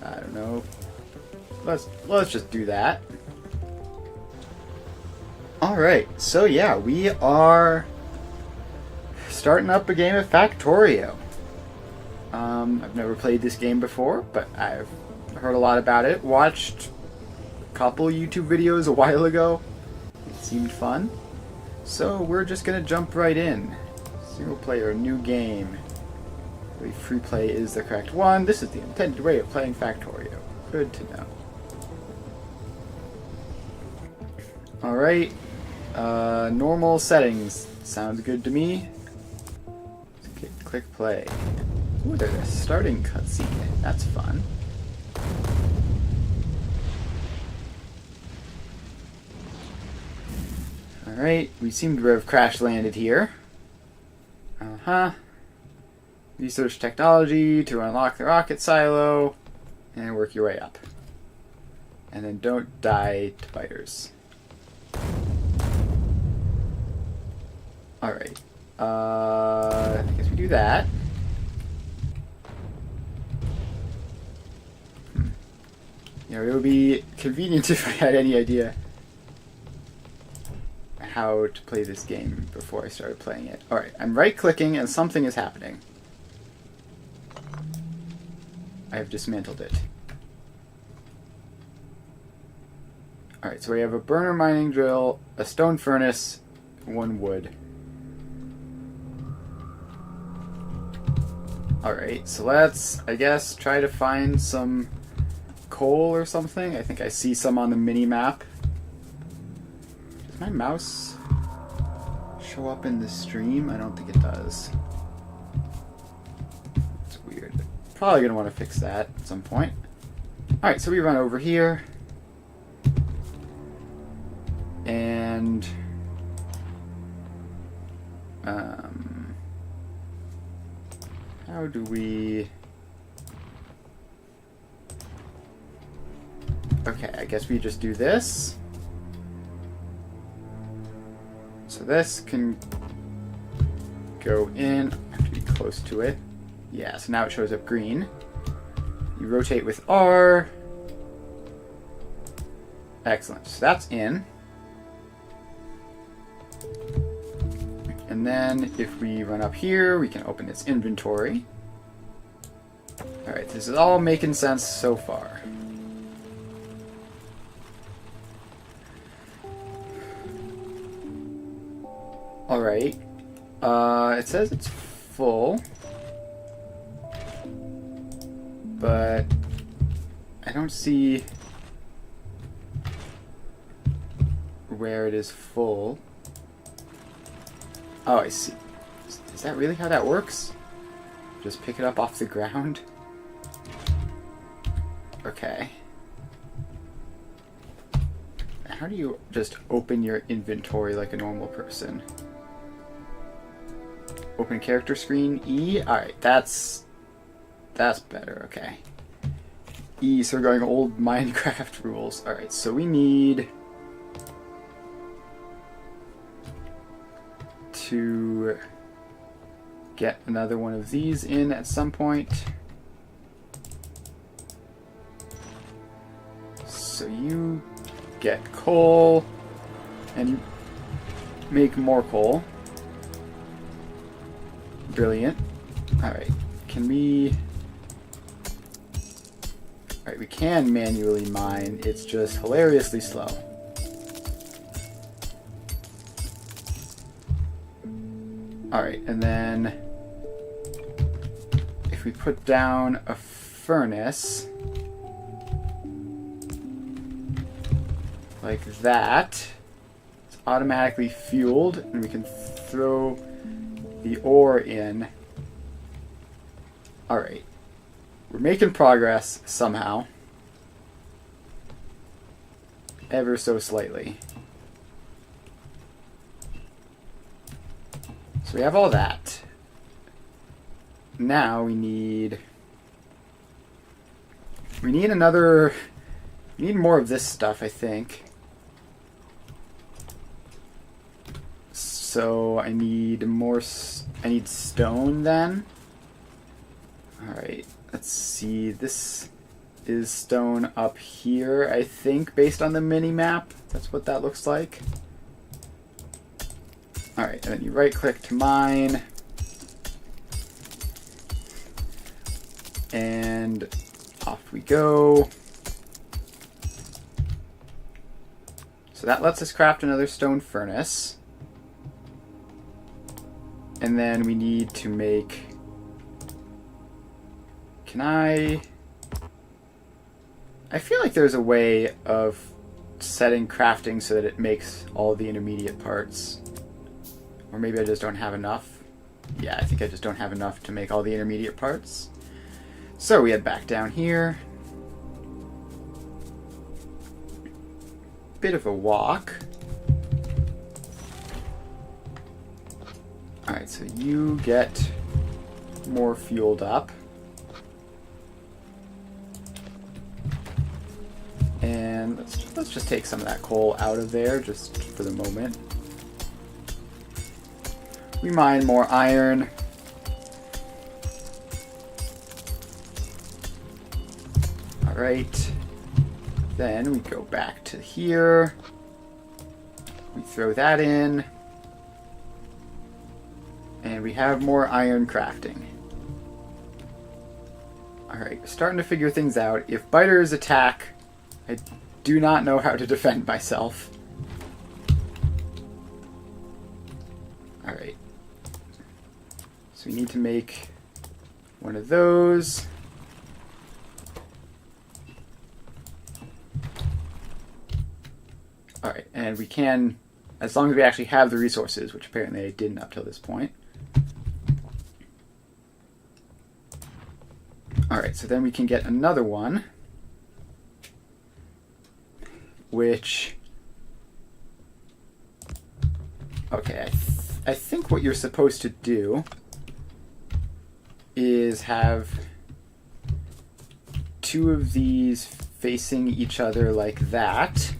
I don't know. Let's just do that. Alright, so yeah, we are starting up a game of Factorio. I've never played this game before, but I've heard a lot about it. Watched a couple YouTube videos a while ago. It seemed fun. So we're just gonna jump right in. Single player, new game. Free play is the correct one. This is the intended way of playing Factorio. Good to know. Alright. Normal settings. Sounds good to me. Click play. Ooh, there's a starting cutscene. That's fun. Alright, we seem to have crash landed here. Research technology to unlock the rocket silo and work your way up. And then don't die to fighters. Alright. I guess we do that. You know, it would be convenient if I had any idea how to play this game before I started playing it. Alright, I'm right-clicking and something is happening. I have dismantled it. Alright, so we have a burner mining drill, a stone furnace, 1 wood. Alright, so let's, I guess, try to find some coal or something. I think I see some on the mini-map. Does my mouse show up in the stream? I don't think it does. It's weird. Probably going to want to fix that at some point. Alright, so we run over here. And how do we... Okay, I guess we just do this. So this can go in. I have to be close to it. Yeah, so now it shows up green. You rotate with R. Excellent. So that's in. And then if we run up here, we can open its inventory. Alright, this is all making sense so far. Alright. It says it's full. But I don't see where it is full. Oh, I see. Is that really how that works? Just pick it up off the ground? Okay. How do you just open your inventory like a normal person? Open character screen, E? Alright, that's better, okay. E, so we're going old Minecraft rules. Alright, so we need to get another one of these in at some point. So you get coal, and you make more coal. Brilliant. Alright, can we... Alright, we can manually mine, it's just hilariously slow. Alright, and then if we put down a furnace like that, it's automatically fueled and we can throw the ore in. Alright, we're making progress somehow, ever so slightly. So we have all that. Now we need another, we need more of this stuff, I think. So I need more, I need stone then. Alright, let's see, this is stone up here, I think, based on the mini-map. That's what that looks like. Alright, and then you right-click to mine. And off we go. So that lets us craft another stone furnace. And then we need to make... Can I feel like there's a way of setting crafting so that it makes all the intermediate parts. Or maybe I just don't have enough. Yeah, I think I just don't have enough to make all the intermediate parts. So we head back down here. Bit of a walk. Alright, so you get more fueled up. And let's just take some of that coal out of there just for the moment. We mine more iron. Alright. Then we go back to here. We throw that in. And we have more iron crafting. Alright, starting to figure things out. If biters attack, I do not know how to defend myself. Alright. So we need to make one of those. Alright, and we can, as long as we actually have the resources, which apparently I didn't up till this point. Alright, so then we can get another one. Which... Okay, I think what you're supposed to do is have two of these facing each other like that.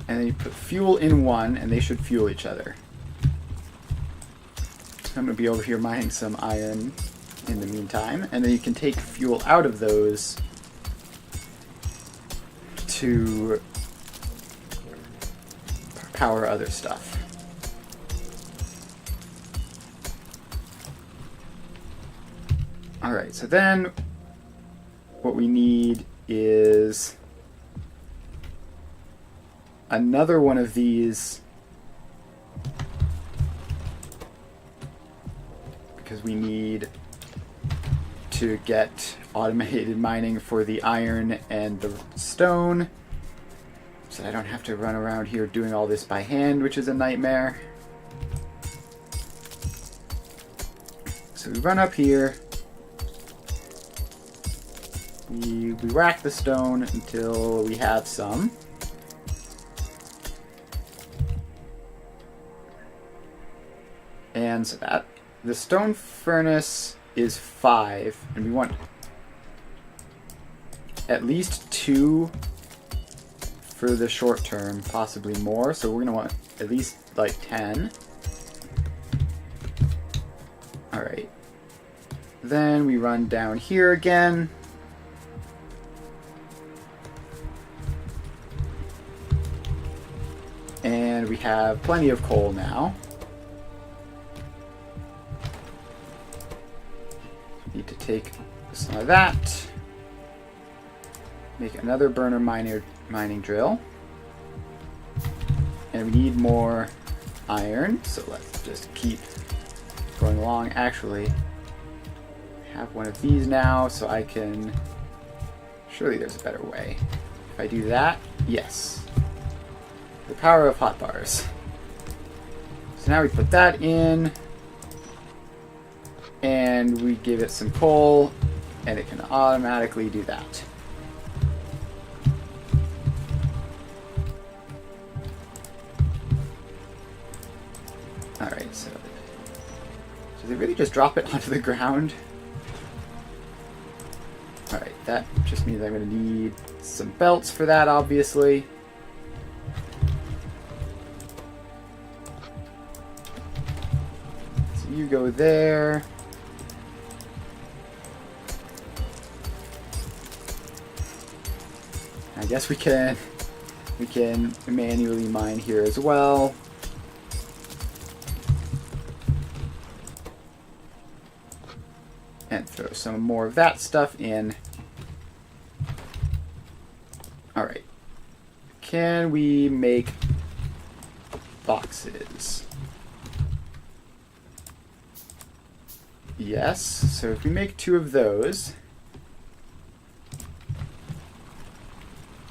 And then you put fuel in one, and they should fuel each other. I'm going to be over here mining some iron in the meantime. And then you can take fuel out of those to power other stuff. Alright, so then what we need is another one of these, because we need to get automated mining for the iron and the stone, so I don't have to run around here doing all this by hand, which is a nightmare. So we run up here, we rack the stone until we have some. And so that the stone furnace is 5, and we want at least 2 for the short term, possibly more. So we're gonna want at least like 10. All right. Then we run down here again. And we have plenty of coal now. Need to take some of that. Make another burner mining drill. And we need more iron, so let's just keep going along. Actually, I have one of these now, so I can... Surely there's a better way. If I do that, yes. The power of hotbars. So now we put that in, and we give it some coal, and it can automatically do that. Alright, so they really just drop it onto the ground? Alright, that just means I'm going to need some belts for that, obviously. So you go there. I guess we can manually mine here as well. And throw some more of that stuff in. Alright. Can we make boxes? Yes. So if we make 2 of those,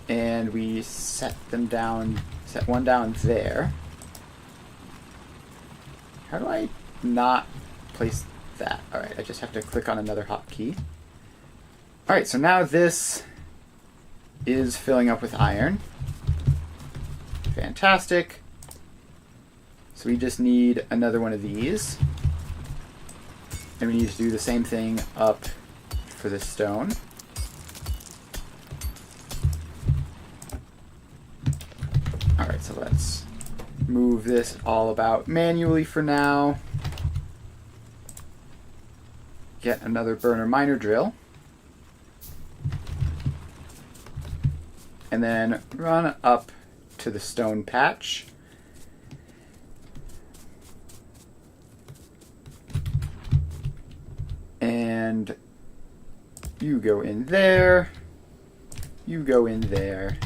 and we set one down there. How do I not place that? Alright, I just have to click on another hotkey. Alright, so now this is filling up with iron. Fantastic. So we just need another one of these. And we need to do the same thing up for the stone. Alright, so let's move this all about manually for now. Get another burner miner drill. And then run up to the stone patch. And you go in there. You go in there.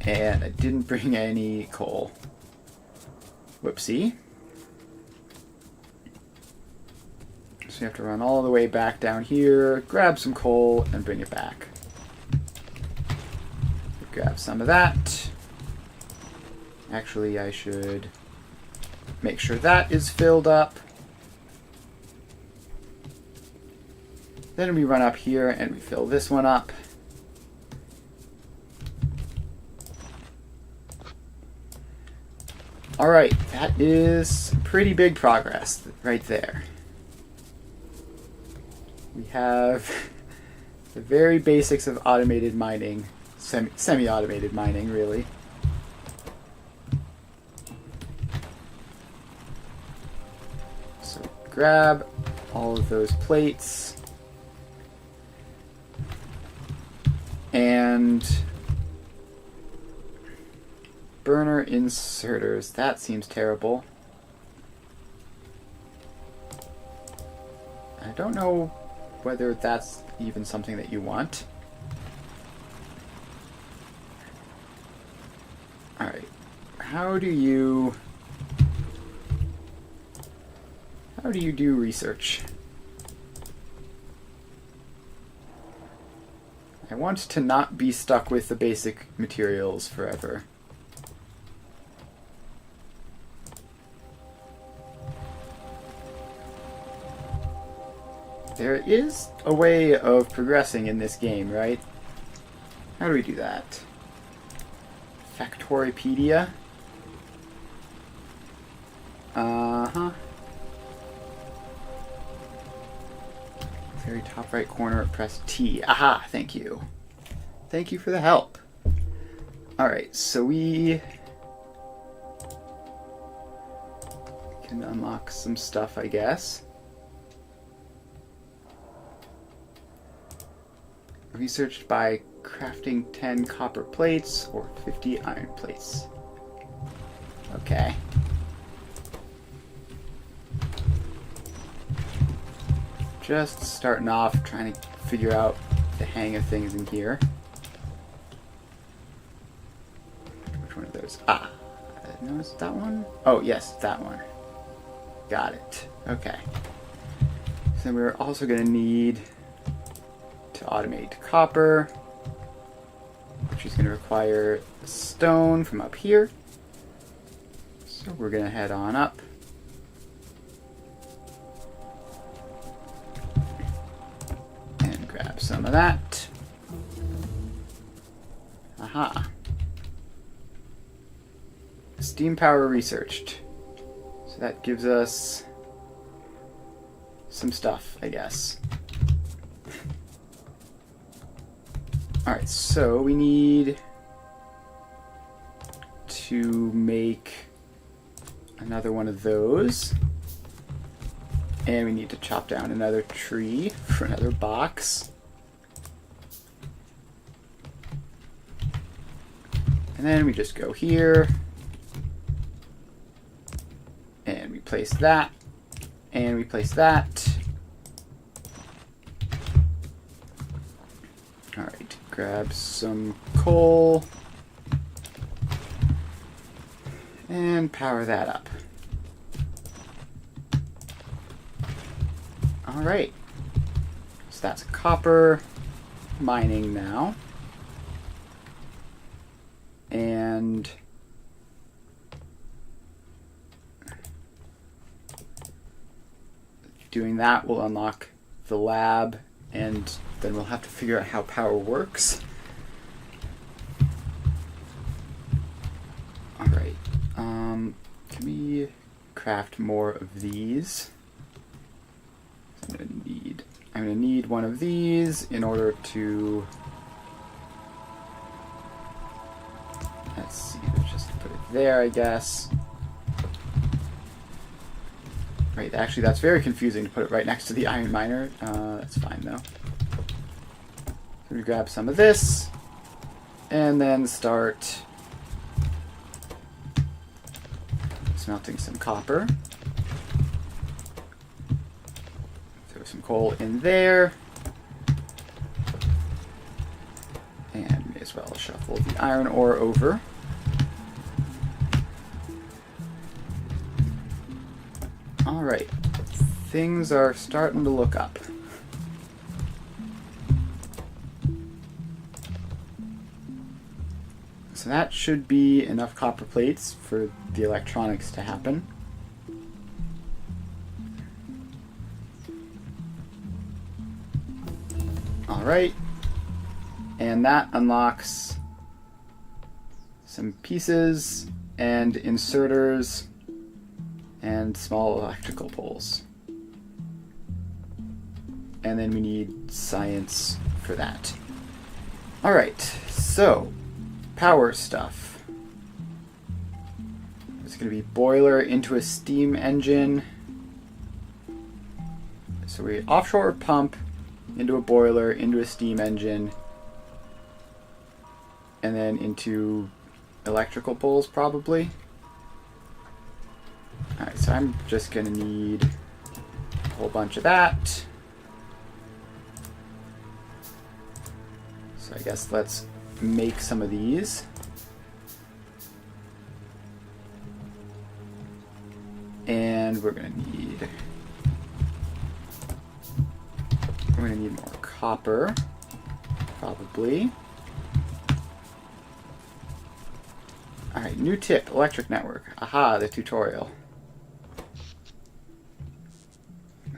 And I didn't bring any coal. Whoopsie. So you have to run all the way back down here, grab some coal, and bring it back. Grab some of that. Actually, I should make sure that is filled up. Then we run up here and we fill this one up. Alright, that is pretty big progress right there. We have the very basics of automated mining, semi-automated mining, really. So grab all of those plates and burner inserters. That seems terrible. I don't know whether that's even something that you want. Alright. How do you do research? I want to not be stuck with the basic materials forever. There is a way of progressing in this game, right? How do we do that? Factoripedia? Uh-huh. Very top right corner, press T. Aha, thank you. Thank you for the help. Alright, so we can unlock some stuff, I guess. Researched by crafting 10 copper plates or 50 iron plates. Okay. Just starting off, trying to figure out the hang of things in here. Which one of those? Ah, no, is it that one? Oh, yes, that one. Got it. Okay. So we're also going to need to automate copper, which is going to require stone from up here. So we're going to head on up. And grab some of that. Aha. Steam power researched. So that gives us some stuff, I guess. Alright, so we need to make another one of those. And we need to chop down another tree for another box. And then we just go here. And we place that. And we place that. Alright, grab some coal. And power that up. Alright. So that's copper mining now. And doing that will unlock the lab, and then we'll have to figure out how power works. Alright. Can we craft more of these? I'm gonna need one of these in order to, let's see, let's just put it there, I guess. Right, actually that's very confusing to put it right next to the iron miner. That's fine though. So we grab some of this, and then start smelting some copper. Throw some coal in there. And may as well shuffle the iron ore over. Alright, things are starting to look up. So that should be enough copper plates for the electronics to happen. Alright, and that unlocks some pieces and inserters and small electrical poles. And then we need science for that. Alright, so power stuff. It's going to be boiler into a steam engine. So we offshore pump into a boiler, into a steam engine, and then into electrical poles probably. Alright, so I'm just going to need a whole bunch of that. So I guess let's make some of these. And we're going to need more copper, probably. Alright, new tip, electric network. Aha, the tutorial.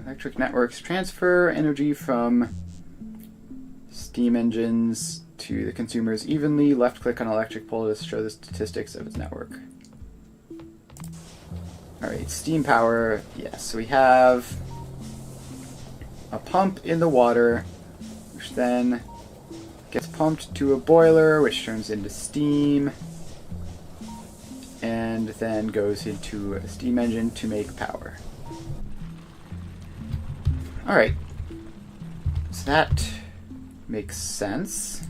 Electric networks transfer energy from steam engines to the consumers evenly. Left click on electric pole to show the statistics of its network. Alright, steam power. Yes, so we have a pump in the water, which then gets pumped to a boiler, which turns into steam, and then goes into a steam engine to make power. Alright, so that makes sense.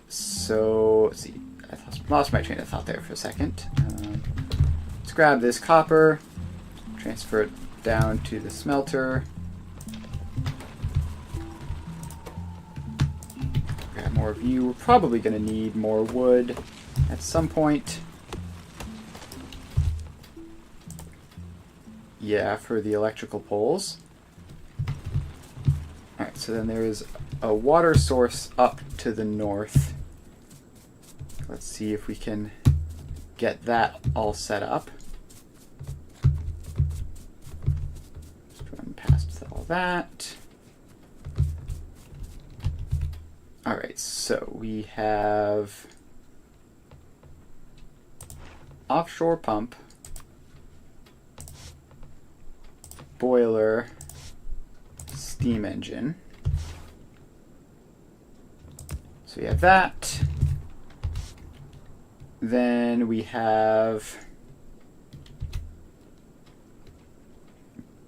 So, let's see, I lost my train of thought there for a second. Let's grab this copper, transfer it down to the smelter. Grab more of you. We're probably going to need more wood at some point. Yeah, for the electrical poles. Alright, so then there is a water source up to the north. Let's see if we can get that all set up. All that. Alright, so we have offshore pump, boiler, steam engine. So we have that. Then we have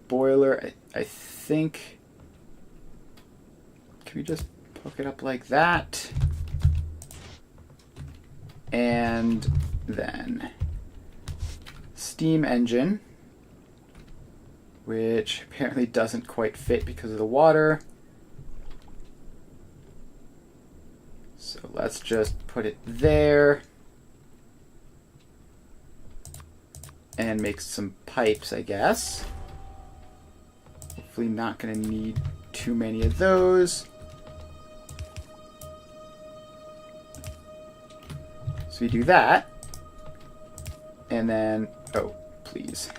boiler. I think, can we just hook it up like that? And then steam engine, which apparently doesn't quite fit because of the water. So let's just put it there and make some pipes, I guess. Hopefully not going to need too many of those. So we do that. And then, oh, please.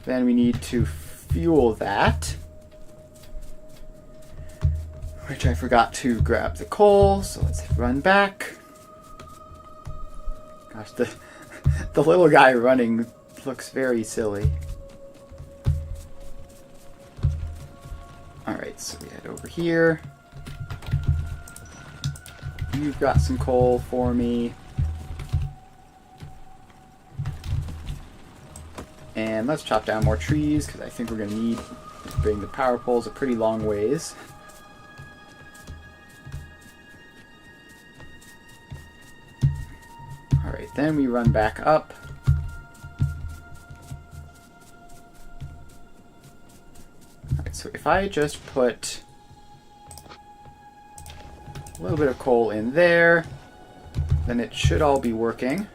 Then we need to fuel that, which I forgot to grab the coal, so let's run back. Gosh, the little guy running looks very silly. Alright, so we head over here. You've got some coal for me. And let's chop down more trees, because I think we're going to need to bring the power poles a pretty long ways. Alright, then we run back up. Alright, so if I just put a little bit of coal in there, then it should all be working.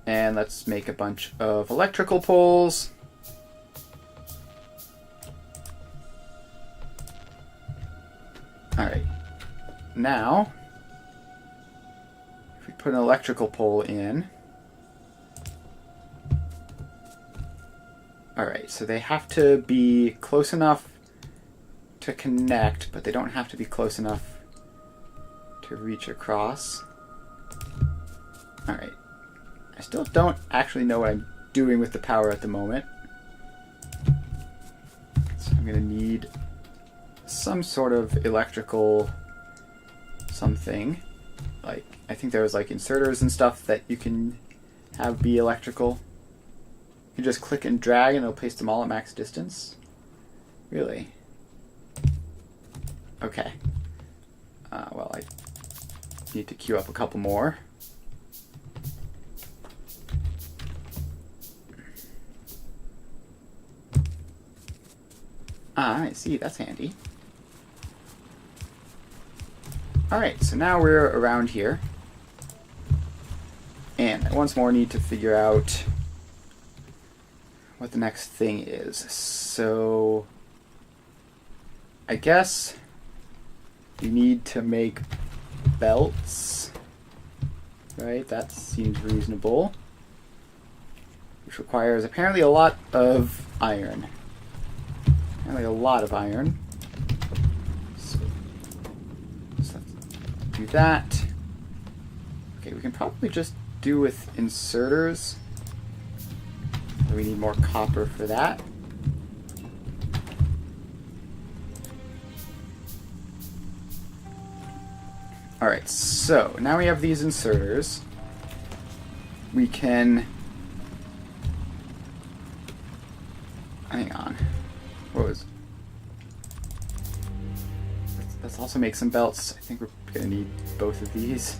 And let's make a bunch of electrical poles. Alright. Now, if we put an electrical pole in. Alright, so they have to be close enough to connect, but they don't have to be close enough to reach across. Alright. I still don't actually know what I'm doing with the power at the moment. So I'm going to need some sort of electrical something. Like, I think there was like inserters and stuff that you can have be electrical. You just click and drag and it'll place them all at max distance. Really? Okay. Well, I need to queue up a couple more. Ah, I see. That's handy. Alright, so now we're around here. And I once more need to figure out what the next thing is. So, I guess you need to make belts. Right? That seems reasonable. Which requires apparently a lot of iron. Like a lot of iron. So let's do that. Okay, we can probably just do with inserters. We need more copper for that. Alright, so now we have these inserters. We can... Hang on. What was... Let's also make some belts. I think we're going to need both of these.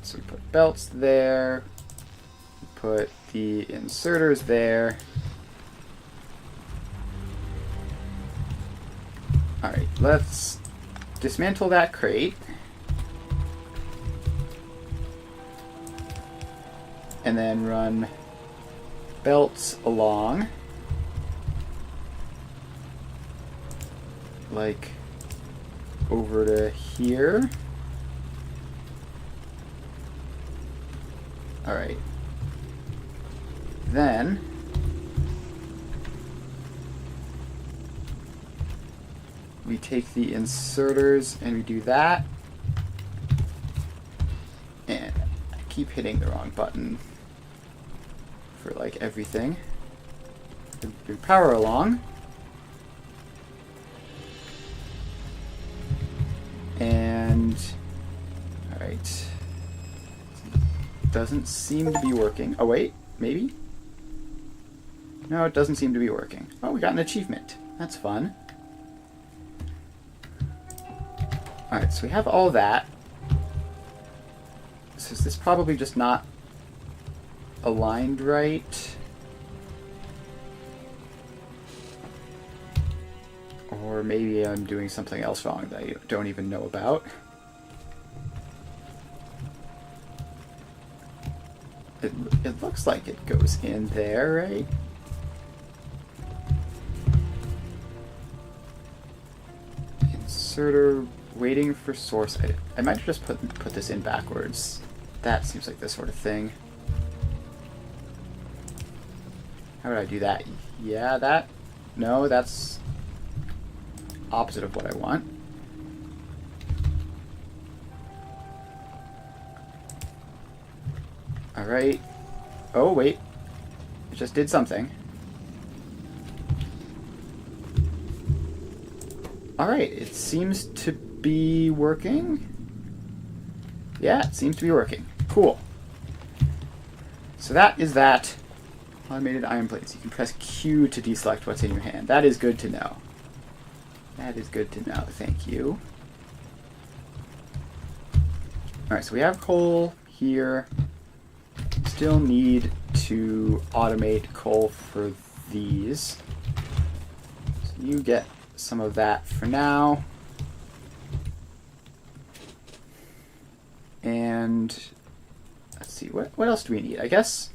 So we put belts there. We put the inserters there. Alright, let's dismantle that crate. And then run belts along. Like over to here. Alright. Then we take the inserters and we do that. And I keep hitting the wrong button for like everything. We power along. And alright. Doesn't seem to be working. Oh wait, maybe? No, it doesn't seem to be working. Oh, we got an achievement. That's fun. Alright, so we have all that. So is this probably just not aligned right? Or maybe I'm doing something else wrong that I don't even know about. It looks like it goes in there, right? Inserter waiting for source. I might just put this in backwards. That seems like the sort of thing. How would I do that? Yeah, that... No, that's opposite of what I want. Alright. Oh, wait. It just did something. Alright, it seems to be working. Yeah, it seems to be working. Cool. So that is that. Automated iron plates. You can press Q to deselect what's in your hand. That is good to know. That is good to know. Thank you. Alright, so we have coal here. Still need to automate coal for these. So you get some of that for now. And let's see, what else do we need? I guess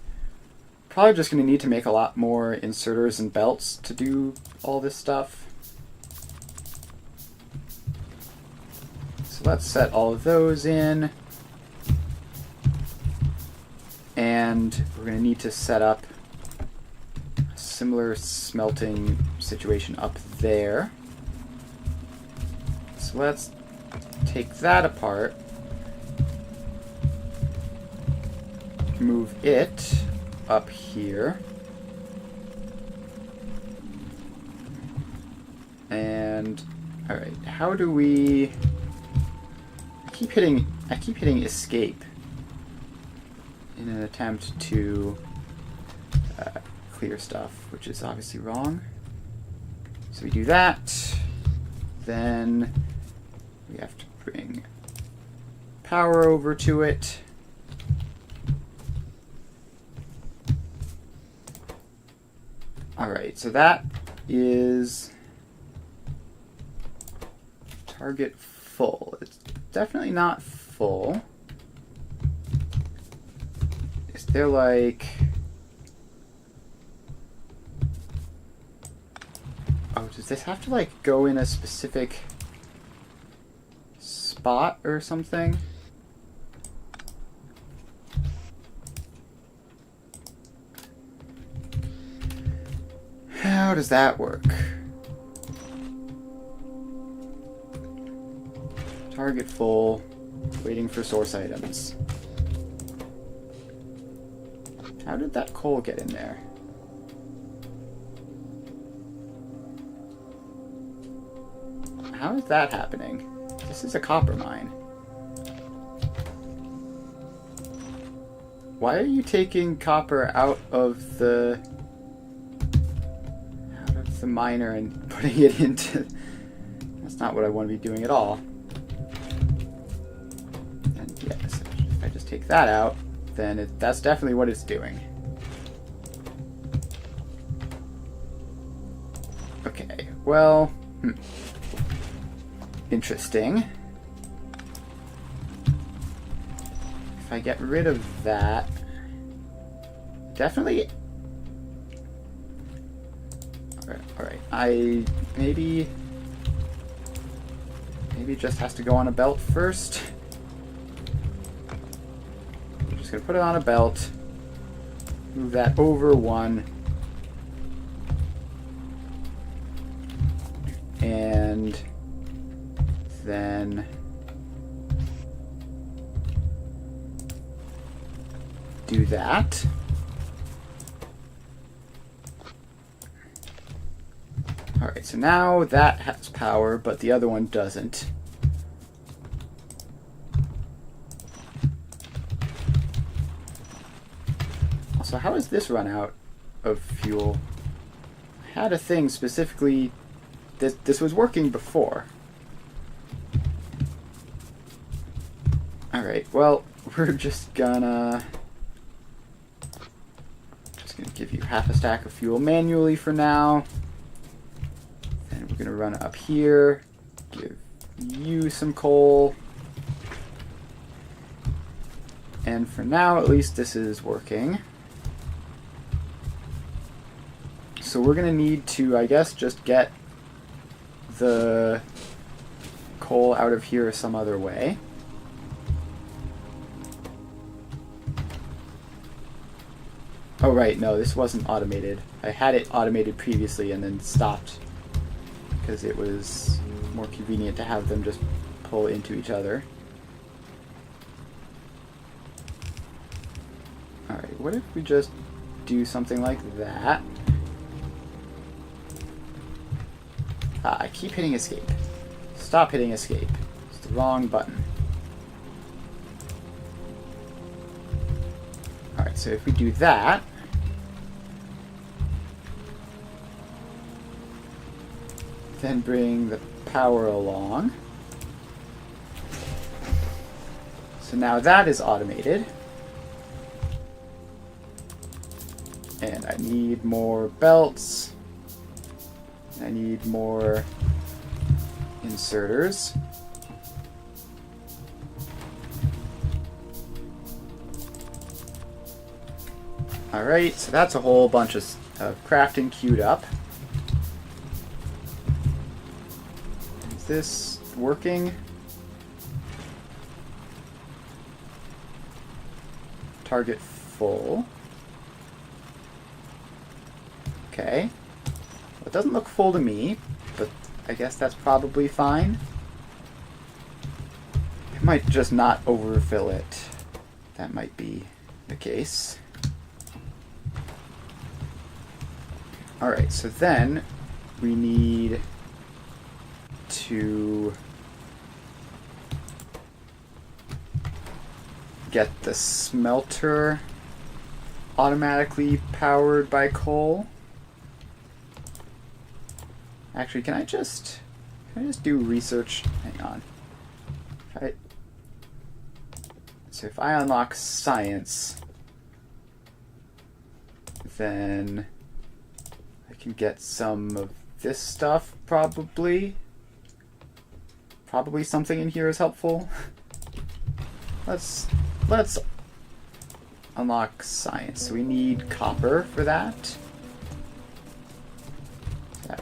probably just going to need to make a lot more inserters and belts to do all this stuff. So let's set all of those in. And we're going to need to set up a similar smelting situation up there. So let's take that apart. Move it up here. And alright, how do we... I keep hitting escape in an attempt to clear stuff, which is obviously wrong. So we do that. Then we have to bring power over to it. Alright, so that is target full. It's definitely not full. Is there like... Oh, does this have to like go in a specific spot or something? How does that work? Target full, waiting for source items. How did that coal get in there? How is that happening? This is a copper mine. Why are you taking copper out of the miner and putting it into... That's not what I want to be doing at all. And yes, if I just take that out, then that's definitely what it's doing. Okay, well... Interesting. If I get rid of that... Definitely... Alright, I maybe it just has to go on a belt first. I'm just gonna put it on a belt, move that over one, and then do that. Alright, so now that has power, but the other one doesn't. Also, how does this run out of fuel? I had a thing specifically... This was working before. Alright, well, we're just gonna give you half a stack of fuel manually for now. And we're gonna run up here, give you some coal. And for now, at least, this is working. So we're gonna need to, I guess, just get the coal out of here some other way. Oh right, no, this wasn't automated. I had it automated previously and then stopped because it was more convenient to have them just pull into each other. Alright, what if we just do something like that? Ah, I keep hitting escape. Stop hitting escape. It's the wrong button. Alright, so if we do that, then bring the power along. So now that is automated. And I need more belts. I need more inserters. Alright, so that's a whole bunch of crafting queued up. Is this working? Target full. Okay. Well, it doesn't look full to me, but I guess that's probably fine. I might just not overfill it. That might be the case. Alright, so then we need to get the smelter automatically powered by coal. Actually, can I just do research? Hang on. So if I unlock science, then I can get some of this stuff, probably. Probably something in here is helpful. Let's unlock science. So we need copper for that.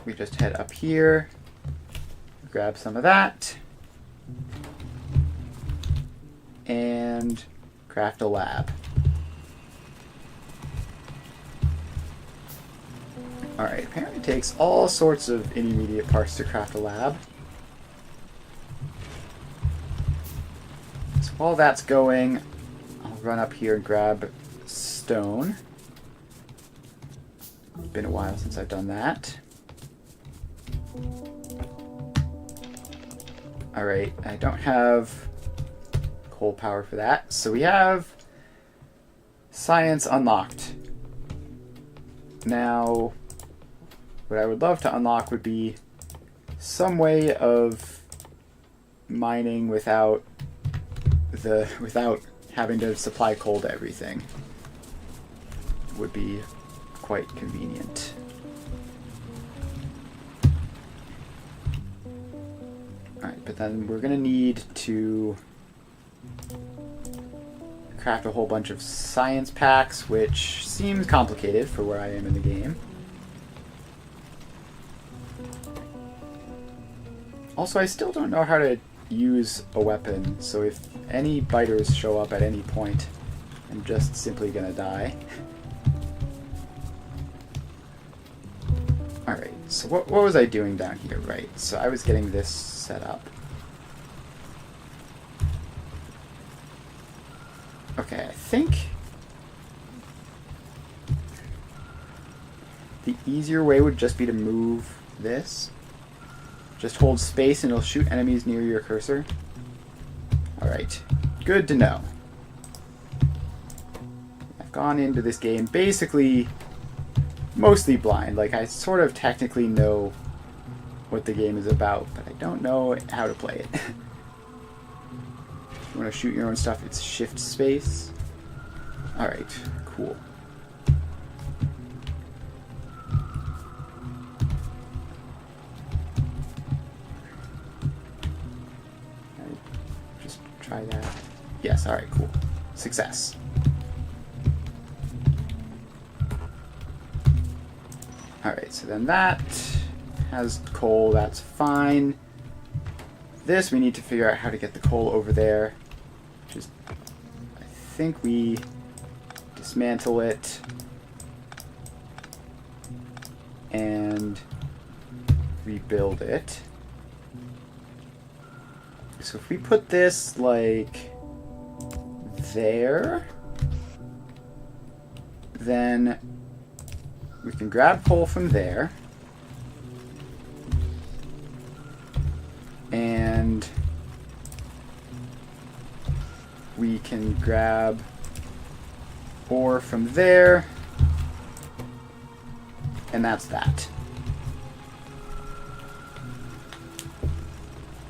We just head up here, grab some of that, and craft a lab. Alright, apparently it takes all sorts of intermediate parts to craft a lab. So while that's going, I'll run up here and grab stone. It's been a while since I've done that. Alright, I don't have coal power for that. So we have science unlocked. Now, what I would love to unlock would be some way of mining without having to supply coal to everything. Would be quite convenient. Alright, but then we're going to need to craft a whole bunch of science packs, which seems complicated for where I am in the game. Also, I still don't know how to use a weapon, so if any biters show up at any point, I'm just simply going to die. Alright, so what was I doing down here? Right, so I was getting this set up. Okay, I think the easier way would just be to move this. Just hold space and it'll shoot enemies near your cursor. Alright, good to know. I've gone into this game basically mostly blind. Like, I sort of technically know what the game is about, but I don't know how to play it. If you want to shoot your own stuff, it's shift space. Alright, cool. Just try that. Yes, alright, cool. Success. Alright, so then that has coal, that's fine. This, we need to figure out how to get the coal over there. Just, I think we dismantle it and rebuild it. So if we put this, like, there, then we can grab coal from there. And we can grab ore from there, and that's that.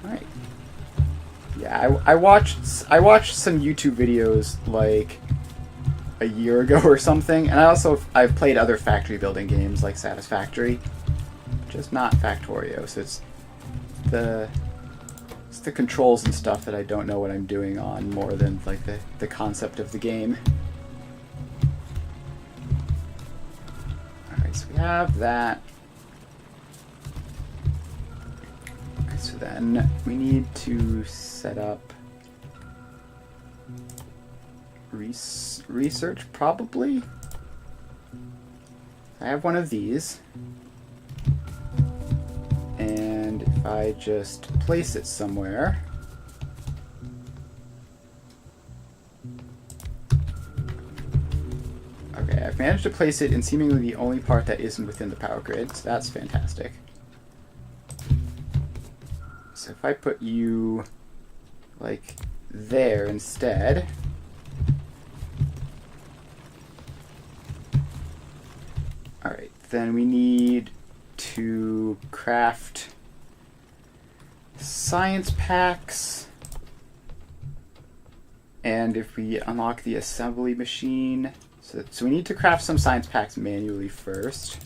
Alright. Yeah, I watched some YouTube videos like a year ago or something, and I've played other factory building games like Satisfactory, just not Factorio. So it's the controls and stuff that I don't know what I'm doing on more than like the concept of the game. Alright, so we have that. Okay, so then we need to set up research, probably. I have one of these. And if I just place it somewhere, okay, I've managed to place it in seemingly the only part that isn't within the power grid, so that's fantastic. So if I put you like there instead, alright, then we need to craft science packs, and if we unlock the assembly machine, so we need to craft some science packs manually first,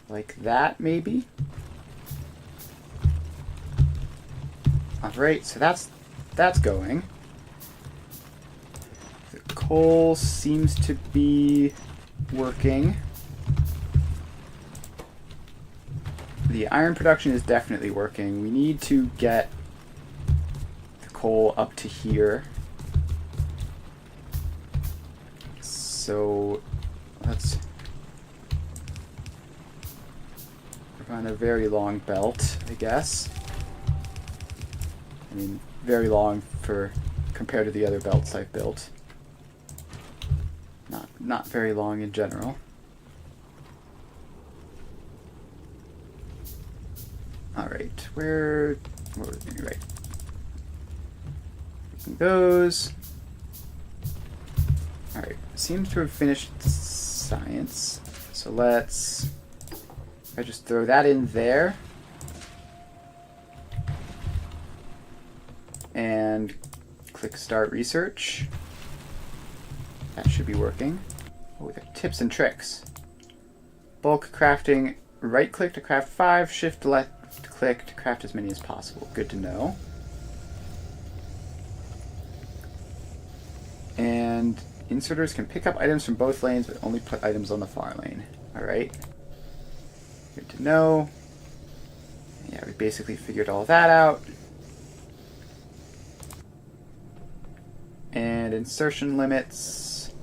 like that maybe. Alright, so that's going. The coal seems to be working. The iron production is definitely working. We need to get the coal up to here. So let's run a very long belt, I guess. I mean, very long compared to the other belts I've built. Not very long in general. Alright, where was it? Right. Those. Alright, seems to have finished science. So I just throw that in there. And click Start Research. That should be working. Oh, the tips and tricks. Bulk crafting. Right click to craft 5, shift left click to craft as many as possible. Good to know. And inserters can pick up items from both lanes, but only put items on the far lane. Alright. Good to know. Yeah, we basically figured all that out. And insertion limits.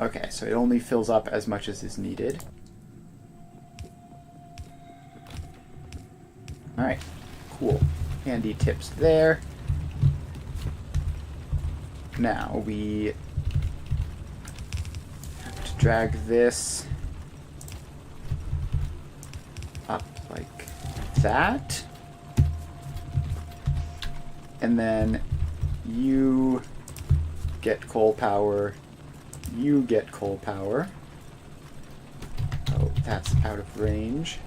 Okay, so it only fills up as much as is needed. Alright, cool. Handy tips there. Now we have to drag this up like that. And then you get coal power. You get coal power. Oh, that's out of range.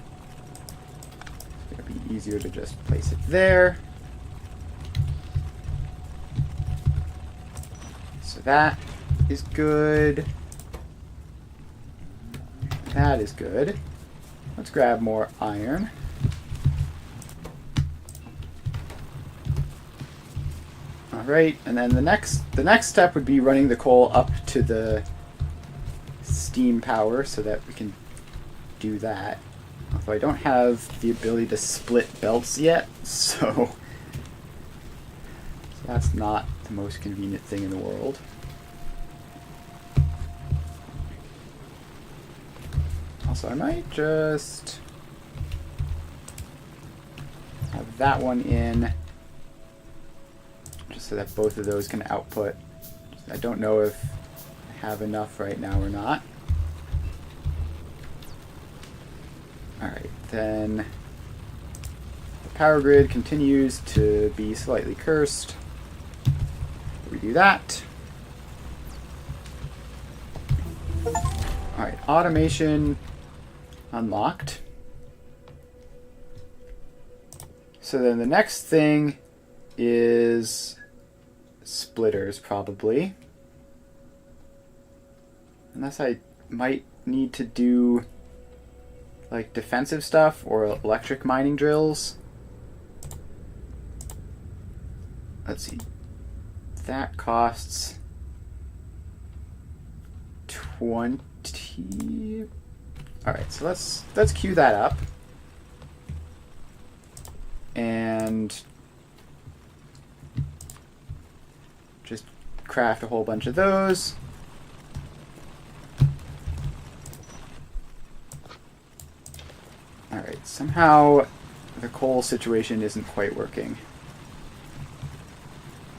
It's going to easier to just place it there. So that is good. That is good. Let's grab more iron. All right, and then the next step would be running the coal up to the steam power so that we can do that. Although I don't have the ability to split belts yet, so that's not the most convenient thing in the world. Also, I might just have that one in, just so that both of those can output. I don't know if I have enough right now or not. Alright, then the power grid continues to be slightly cursed. We do that. Alright, automation unlocked. So then the next thing is splitters, probably. Unless I might need to do like defensive stuff or electric mining drills. Let's see. That costs 20. Alright, so let's queue that up. And just craft a whole bunch of those. Alright, somehow the coal situation isn't quite working.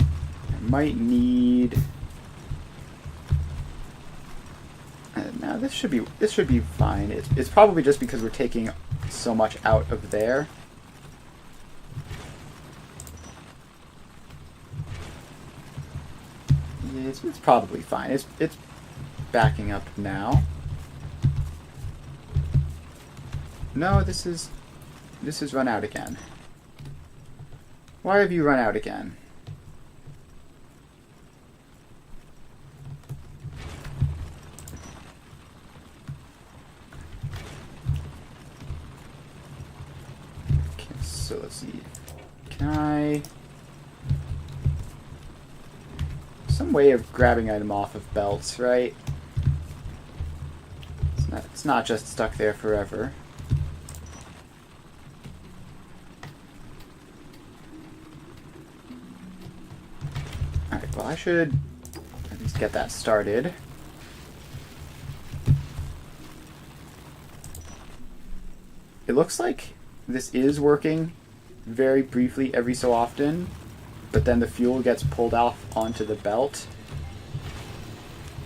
I might need... no, this should be fine. It's probably just because we're taking so much out of there. Yeah, it's probably fine. It's backing up now. No, this is run out again. Why have you run out again? Okay, so let's see. Can I... some way of grabbing item off of belts, right? It's not just stuck there forever. Alright, well I should at least get that started. It looks like this is working very briefly every so often, but then the fuel gets pulled off onto the belt,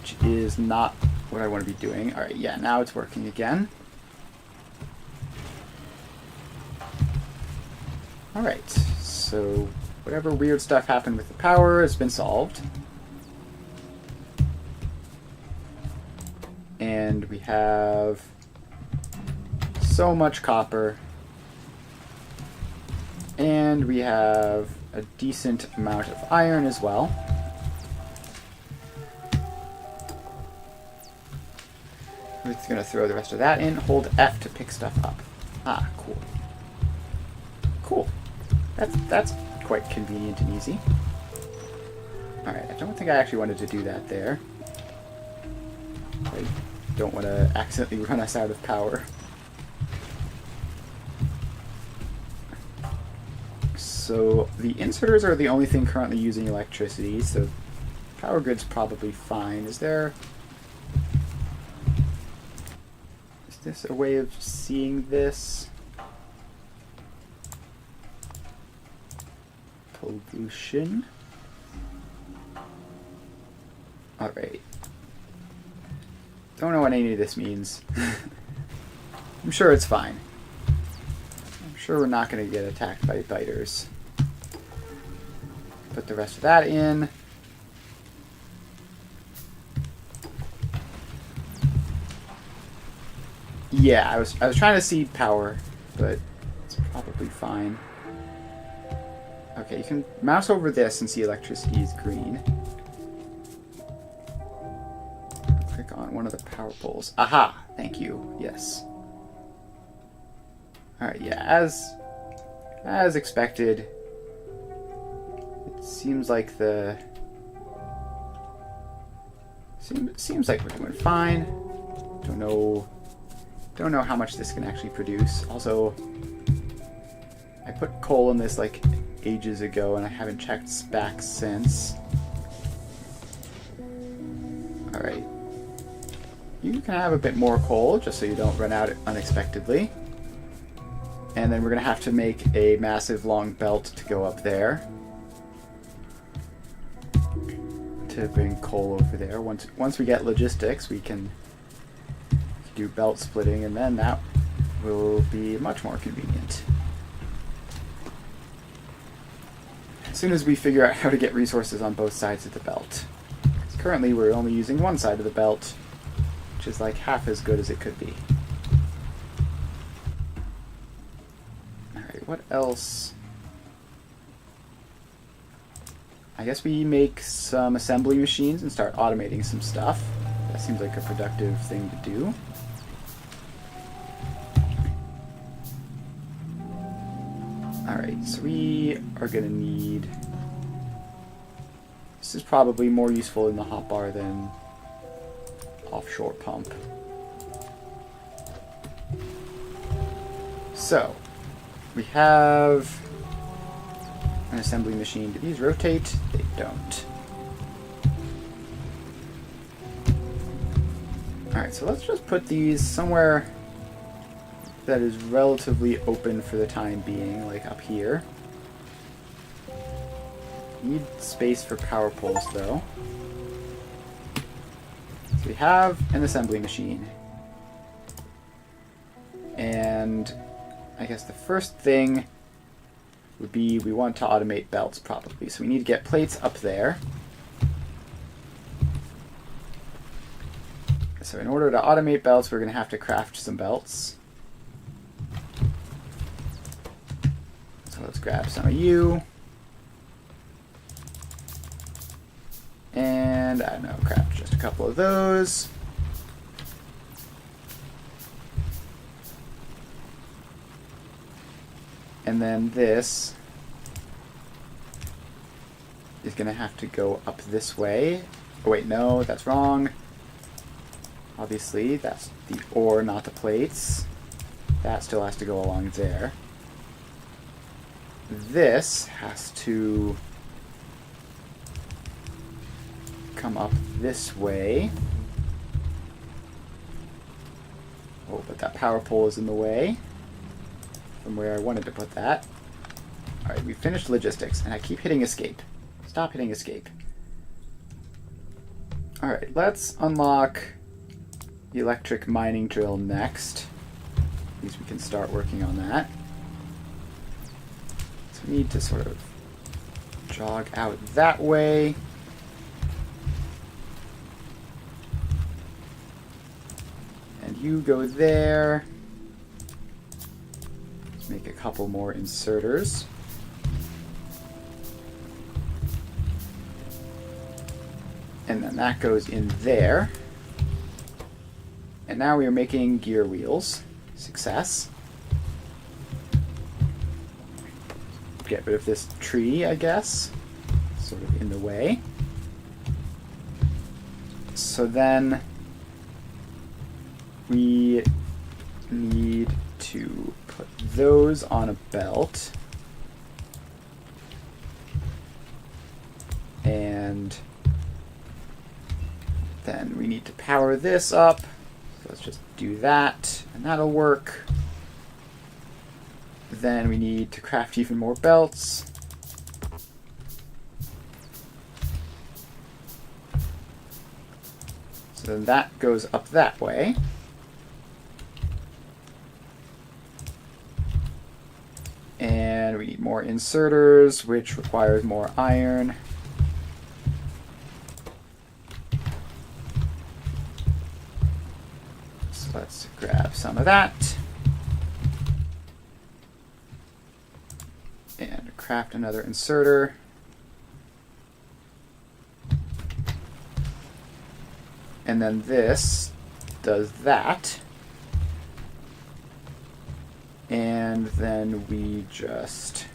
which is not what I want to be doing. Alright, yeah, now it's working again. Alright, so whatever weird stuff happened with the power has been solved. And we have so much copper. And we have a decent amount of iron as well. We're just going to throw the rest of that in. Hold F to pick stuff up. Ah, cool. Cool. That's quite convenient and easy. Alright, I don't think I actually wanted to do that there. I don't want to accidentally run us out of power. So the inserters are the only thing currently using electricity, so power grid's probably fine. Is this a way of seeing this? Pollution. Alright. Don't know what any of this means. I'm sure it's fine. I'm sure we're not going to get attacked by biters. Put the rest of that in. Yeah, I was trying to see power, but it's probably fine. Okay, you can mouse over this and see electricity is green. Click on one of the power poles. Aha! Thank you. Yes. Alright, yeah, as expected, it seems like seems like we're doing fine. Don't know how much this can actually produce. Also, I put coal in this like ages ago and I haven't checked specs since. Alright. You can have a bit more coal just so you don't run out unexpectedly. And then we're going to have to make a massive long belt to go up there. To bring coal over there. Once we get logistics, we can do belt splitting, and then that will be much more convenient. As soon as we figure out how to get resources on both sides of the belt. Because currently we're only using one side of the belt, which is like half as good as it could be. Alright, what else? I guess we make some assembly machines and start automating some stuff. That seems like a productive thing to do. Alright, so we are going to need... This is probably more useful in the hotbar than offshore pump. So, we have an assembly machine. Do these rotate? They don't. Alright, so let's just put these somewhere that is relatively open for the time being, like up here. Need space for power poles, though. So we have an assembly machine. And I guess the first thing would be we want to automate belts, probably. So we need to get plates up there. So in order to automate belts, we're going to have to craft some belts. So let's grab some of you. And, I don't know, craft just a couple of those. And then this is going to have to go up this way. Oh wait, no, that's wrong. Obviously, that's the ore, not the plates. That still has to go along there. This has to come up this way. Oh, but that power pole is in the way from where I wanted to put that. Alright, we finished logistics, and I keep hitting escape. Stop hitting escape. Alright, let's unlock the electric mining drill next. At least we can start working on that. So we need to sort of jog out that way. And you go there. Let's make a couple more inserters. And then that goes in there. And now we are making gear wheels. Success. Get rid of this tree, I guess. Sort of in the way. So then we need to put those on a belt. And then we need to power this up. So let's just do that, and that'll work. Then we need to craft even more belts. So then that goes up that way. And we need more inserters, which requires more iron. So let's grab some of that. And craft another inserter. And then this does that. And then we just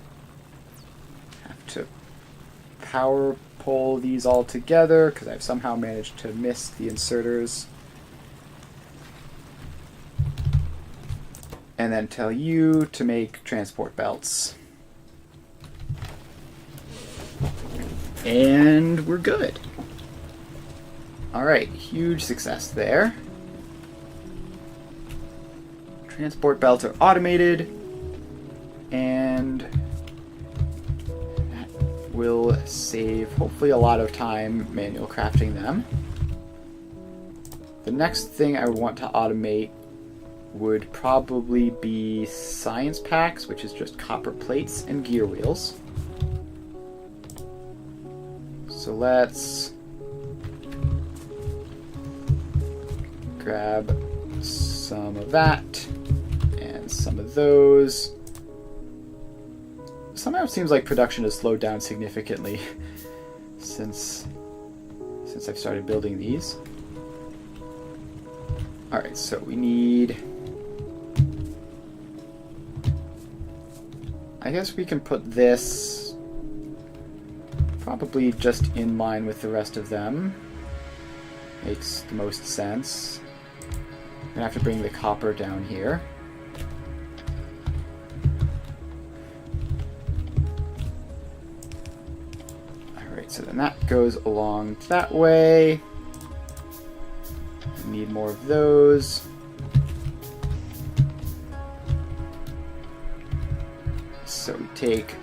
have to power pull these all together because I've somehow managed to miss the inserters. And then tell you to make transport belts. And we're good. Alright, huge success there. Transport belts are automated, and that will save hopefully a lot of time manual crafting them. The next thing I would want to automate would probably be science packs, which is just copper plates and gear wheels. So let's grab some of that and some of those. Somehow it seems like production has slowed down significantly since I've started building these. Alright, so we need... I guess we can put this probably just in line with the rest of them. Makes the most sense. I'm gonna have to bring the copper down here. Alright, so then that goes along that way. We need more of those. So we take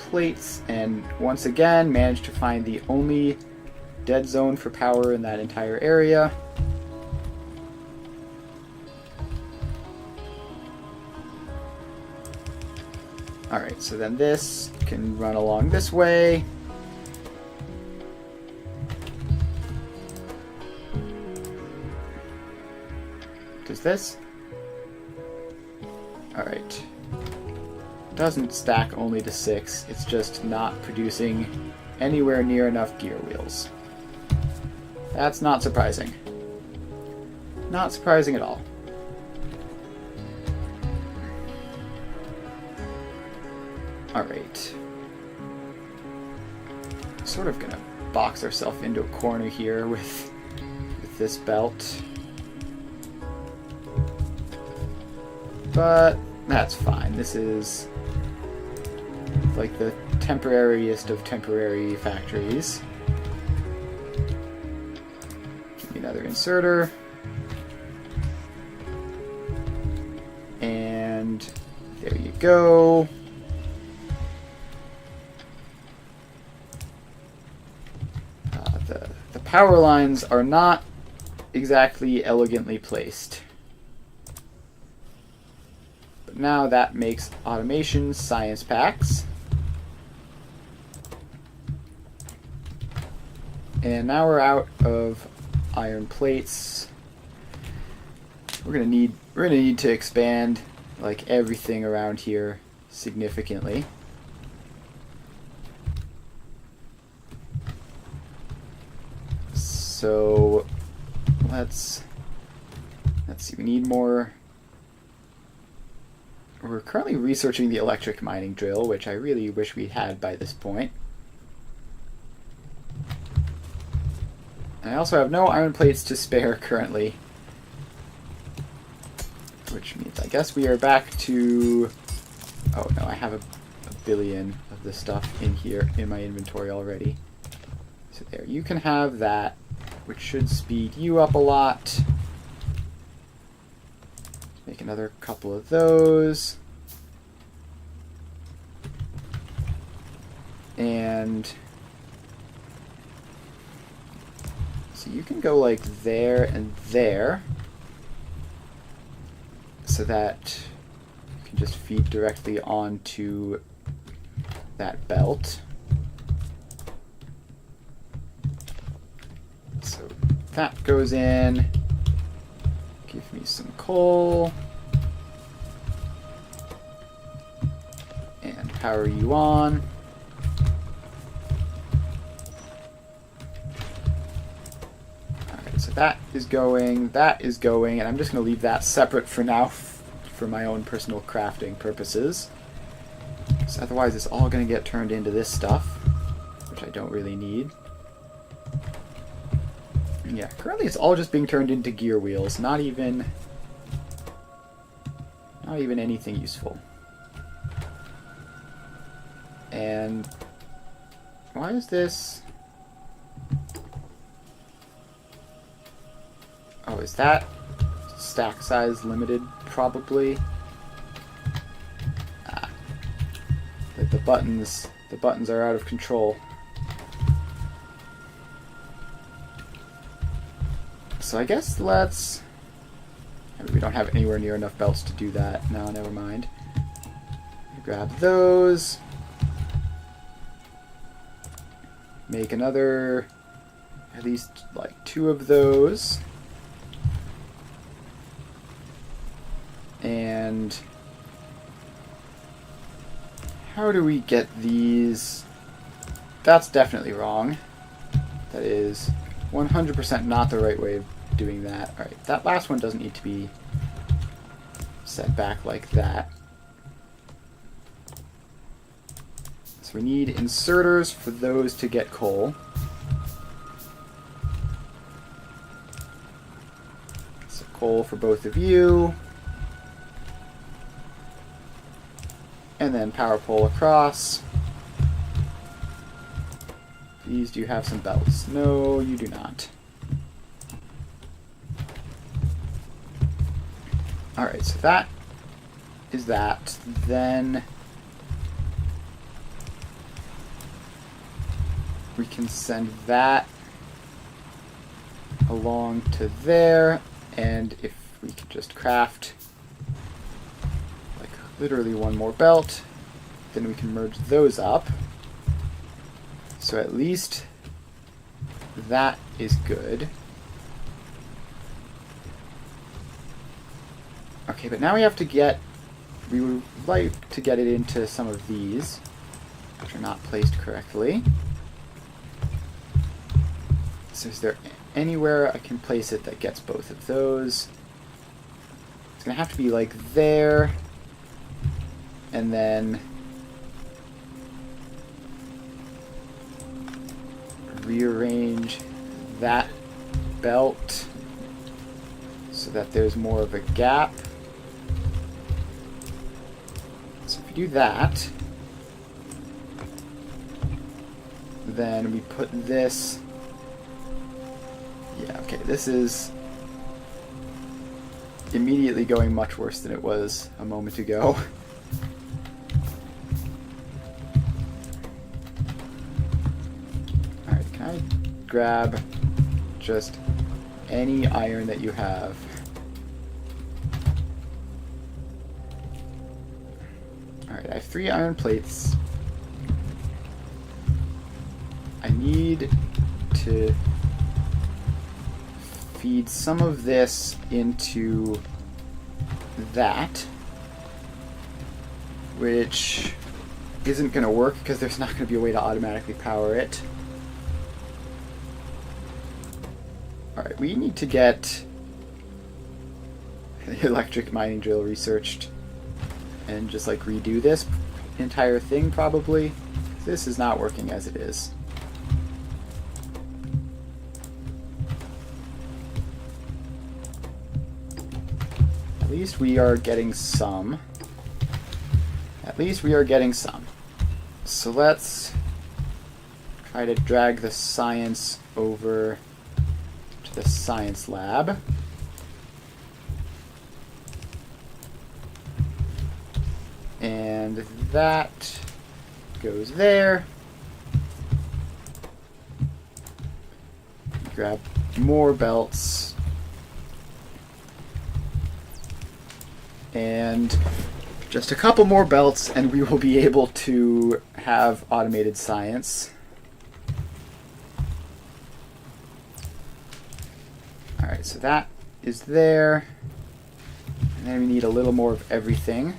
plates and once again manage to find the only dead zone for power in that entire area. Alright, so then this can run along this way. Does this? Alright. Doesn't stack only to 6, it's just not producing anywhere near enough gear wheels. That's not surprising. Not surprising at all. Alright. Sort of gonna box ourselves into a corner here with this belt. But that's fine. This is like the temporariest of temporary factories. Give me another inserter. And there you go. The power lines are not exactly elegantly placed. But now that makes automation science packs. And now we're out of iron plates. We're gonna need to expand like everything around here significantly. So let's see, we need more. We're currently researching the electric mining drill, which I really wish we had by this point. And I also have no iron plates to spare currently. Which means I guess we are back to... Oh no, I have a billion of this stuff in here in my inventory already. So there, you can have that, which should speed you up a lot. Make another couple of those. And so you can go like there and there, so that you can just feed directly onto that belt. So that goes in. Give me some coal. And power you on. Alright, so that is going, and I'm just going to leave that separate for now for my own personal crafting purposes. So otherwise it's all going to get turned into this stuff, which I don't really need. Yeah, currently it's all just being turned into gear wheels, not even anything useful. And why is this? Oh, is that stack size limited? Probably. Ah, the buttons are out of control. So I guess let's... We don't have anywhere near enough belts to do that. No, never mind. Grab those. Make another... at least, like, 2 of those. And... how do we get these? That's definitely wrong. That is 100% not the right way of doing that. Alright, that last one doesn't need to be set back like that. So we need inserters for those to get coal. So coal for both of you. And then power pole across. These do have some belts. No, you do not. Alright, so that is that. Then we can send that along to there, and if we could just craft like literally one more belt, then we can merge those up. So at least that is good. Okay, but now we have to get... we would like to get it into some of these, which are not placed correctly. So is there anywhere I can place it that gets both of those? It's going to have to be like there, and then rearrange that belt so that there's more of a gap. So if we do that, then we put this... yeah, okay, this is immediately going much worse than it was a moment ago. Alright, can I grab just any iron that you have? Alright, I have 3 iron plates. I need to feed some of this into that, which isn't going to work because there's not going to be a way to automatically power it. Alright, we need to get the electric mining drill researched and just like redo this entire thing probably. This is not working as it is. At least we are getting some. At least we are getting some. So let's try to drag the science over to the science lab. And that goes there. Grab more belts. And just a couple more belts and we will be able to have automated science. Alright, so that is there. And then we need a little more of everything.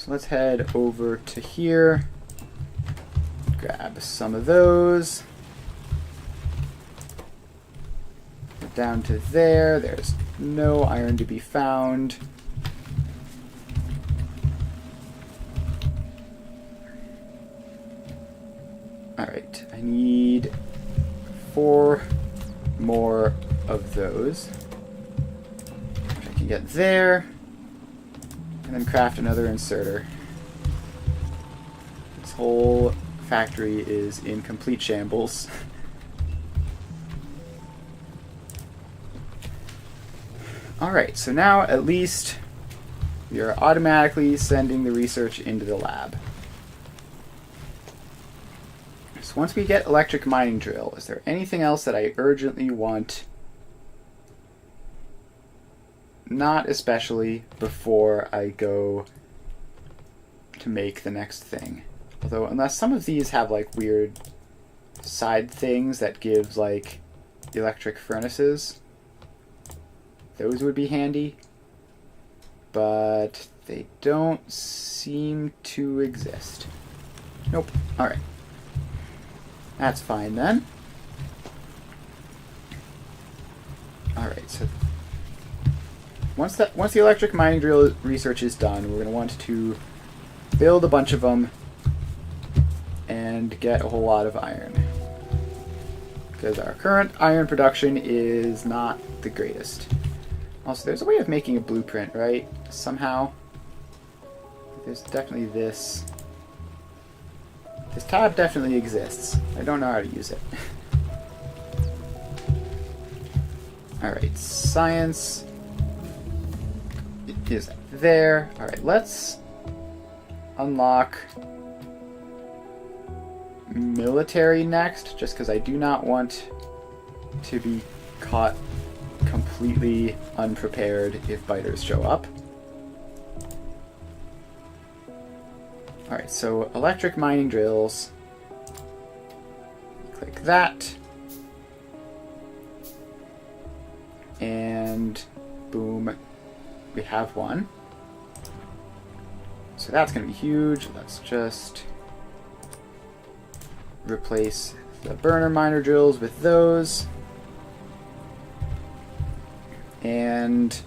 So let's head over to here. Grab some of those. Down to there. There's no iron to be found. Alright, I need 4 more of those. Which I can get there. And then craft another inserter. This whole factory is in complete shambles. Alright, so now at least we are automatically sending the research into the lab. So once we get electric mining drill, is there anything else that I urgently want? Not especially before I go to make the next thing. Although, unless some of these have like weird side things that gives like electric furnaces. Those would be handy, but they don't seem to exist. Nope. Alright. That's fine then. Alright, so once the electric mining drill research is done, we're going to want to build a bunch of them and get a whole lot of iron. Because our current iron production is not the greatest. Also, there's a way of making a blueprint, right? Somehow. There's definitely this. This tab definitely exists. I don't know how to use it. Alright, science is there. Alright, let's unlock military next, just because I do not want to be caught completely unprepared if biters show up. Alright, so electric mining drills. Click that. And boom, we have one. So that's going to be huge. Let's just replace the burner miner drills with those. And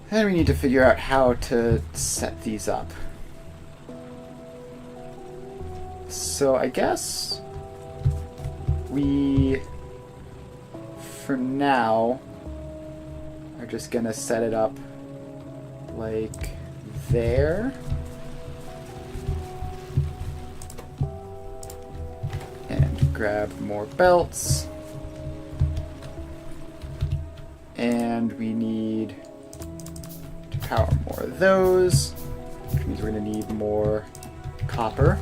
then we need to figure out how to set these up. So I guess we, for now, are just gonna set it up like there. And grab more belts. And we need to power more of those, which means we're going to need more copper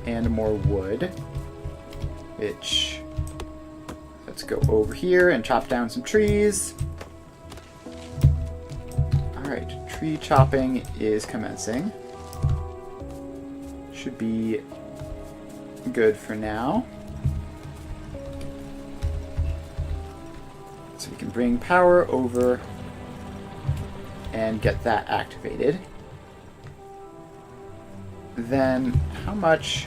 and more wood, which, let's go over here and chop down some trees. Alright, tree chopping is commencing. Should be good for now. So we can bring power over and get that activated. Then how much?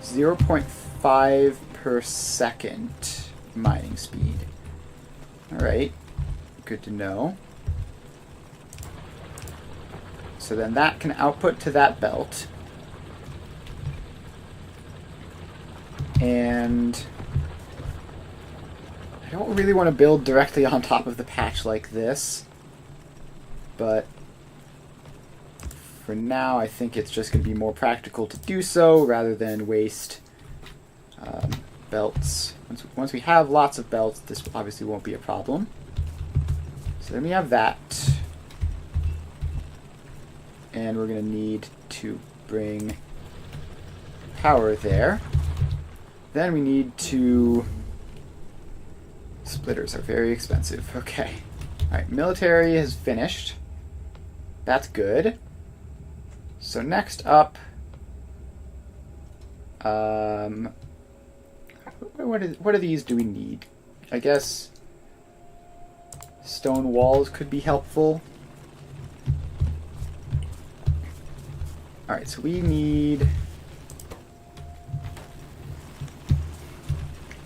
0.5 per second mining speed. Alright, good to know. So then that can output to that belt. And I don't really want to build directly on top of the patch like this, but for now I think it's just going to be more practical to do so rather than waste belts. Once we have lots of belts, this obviously won't be a problem. So then we have that, and we're going to need to bring power there. Then we need to... Splitters are very expensive. Okay. Alright, military has finished. That's good. So next up... what of these do we need? I guess stone walls could be helpful. Alright, so we need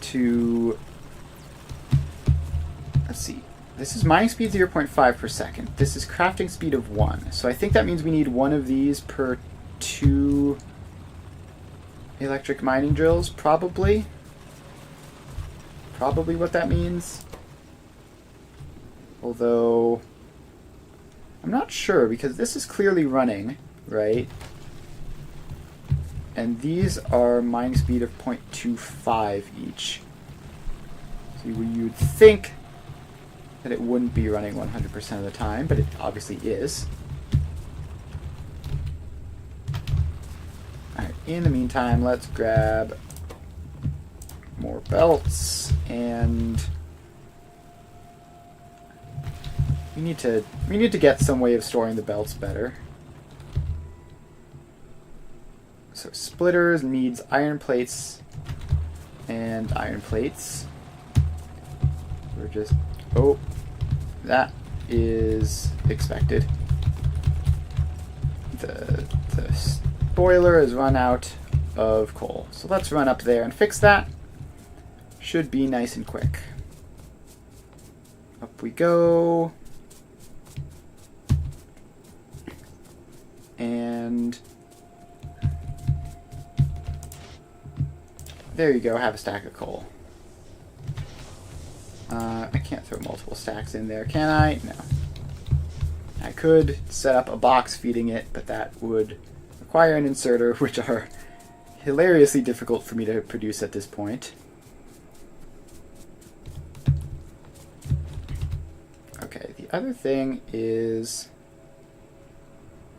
to... Let's see. This is mining speed 0.5 per second. This is crafting speed of 1. So I think that means we need one of these per 2 electric mining drills, probably. Probably what that means. Although, I'm not sure, because this is clearly running, right? And these are mining speed of 0.25 each. So you'd think that it wouldn't be running 100% of the time, but it obviously is. Alright, in the meantime, let's grab more belts, and we need to get some way of storing the belts better. So splitters needs iron plates and iron plates. We're just... Oh, that is expected. The boiler has run out of coal. So let's run up there and fix that. Should be nice and quick. Up we go. And there you go, have a stack of coal. I can't throw multiple stacks in there, can I? No. I could set up a box feeding it, but that would require an inserter, which are hilariously difficult for me to produce at this point. Okay, the other thing is...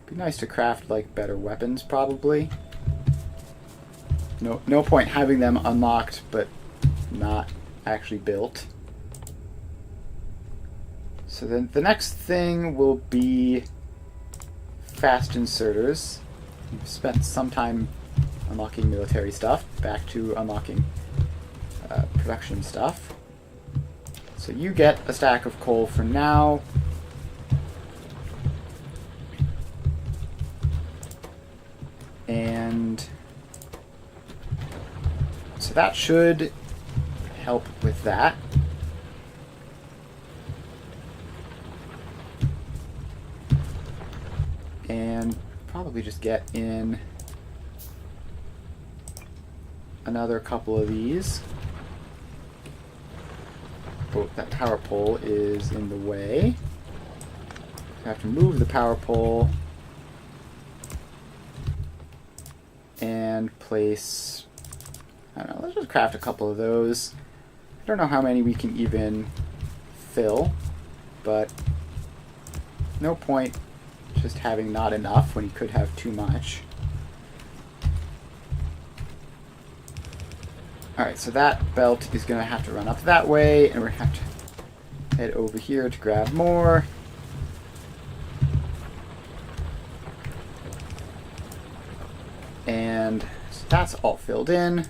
It'd be nice to craft, like, better weapons, probably. No point having them unlocked, but not actually built. So then the next thing will be fast inserters. We've spent some time unlocking military stuff, back to unlocking production stuff. So you get a stack of coal for now. And so that should help with that. And probably just get in another couple of these. Oh, that power pole is in the way. I have to move the power pole and place, I don't know, let's just craft a couple of those. I don't know how many we can even fill, but no point just having not enough when you could have too much. Alright, so that belt is going to have to run up that way, and we're going to have to head over here to grab more. And so that's all filled in.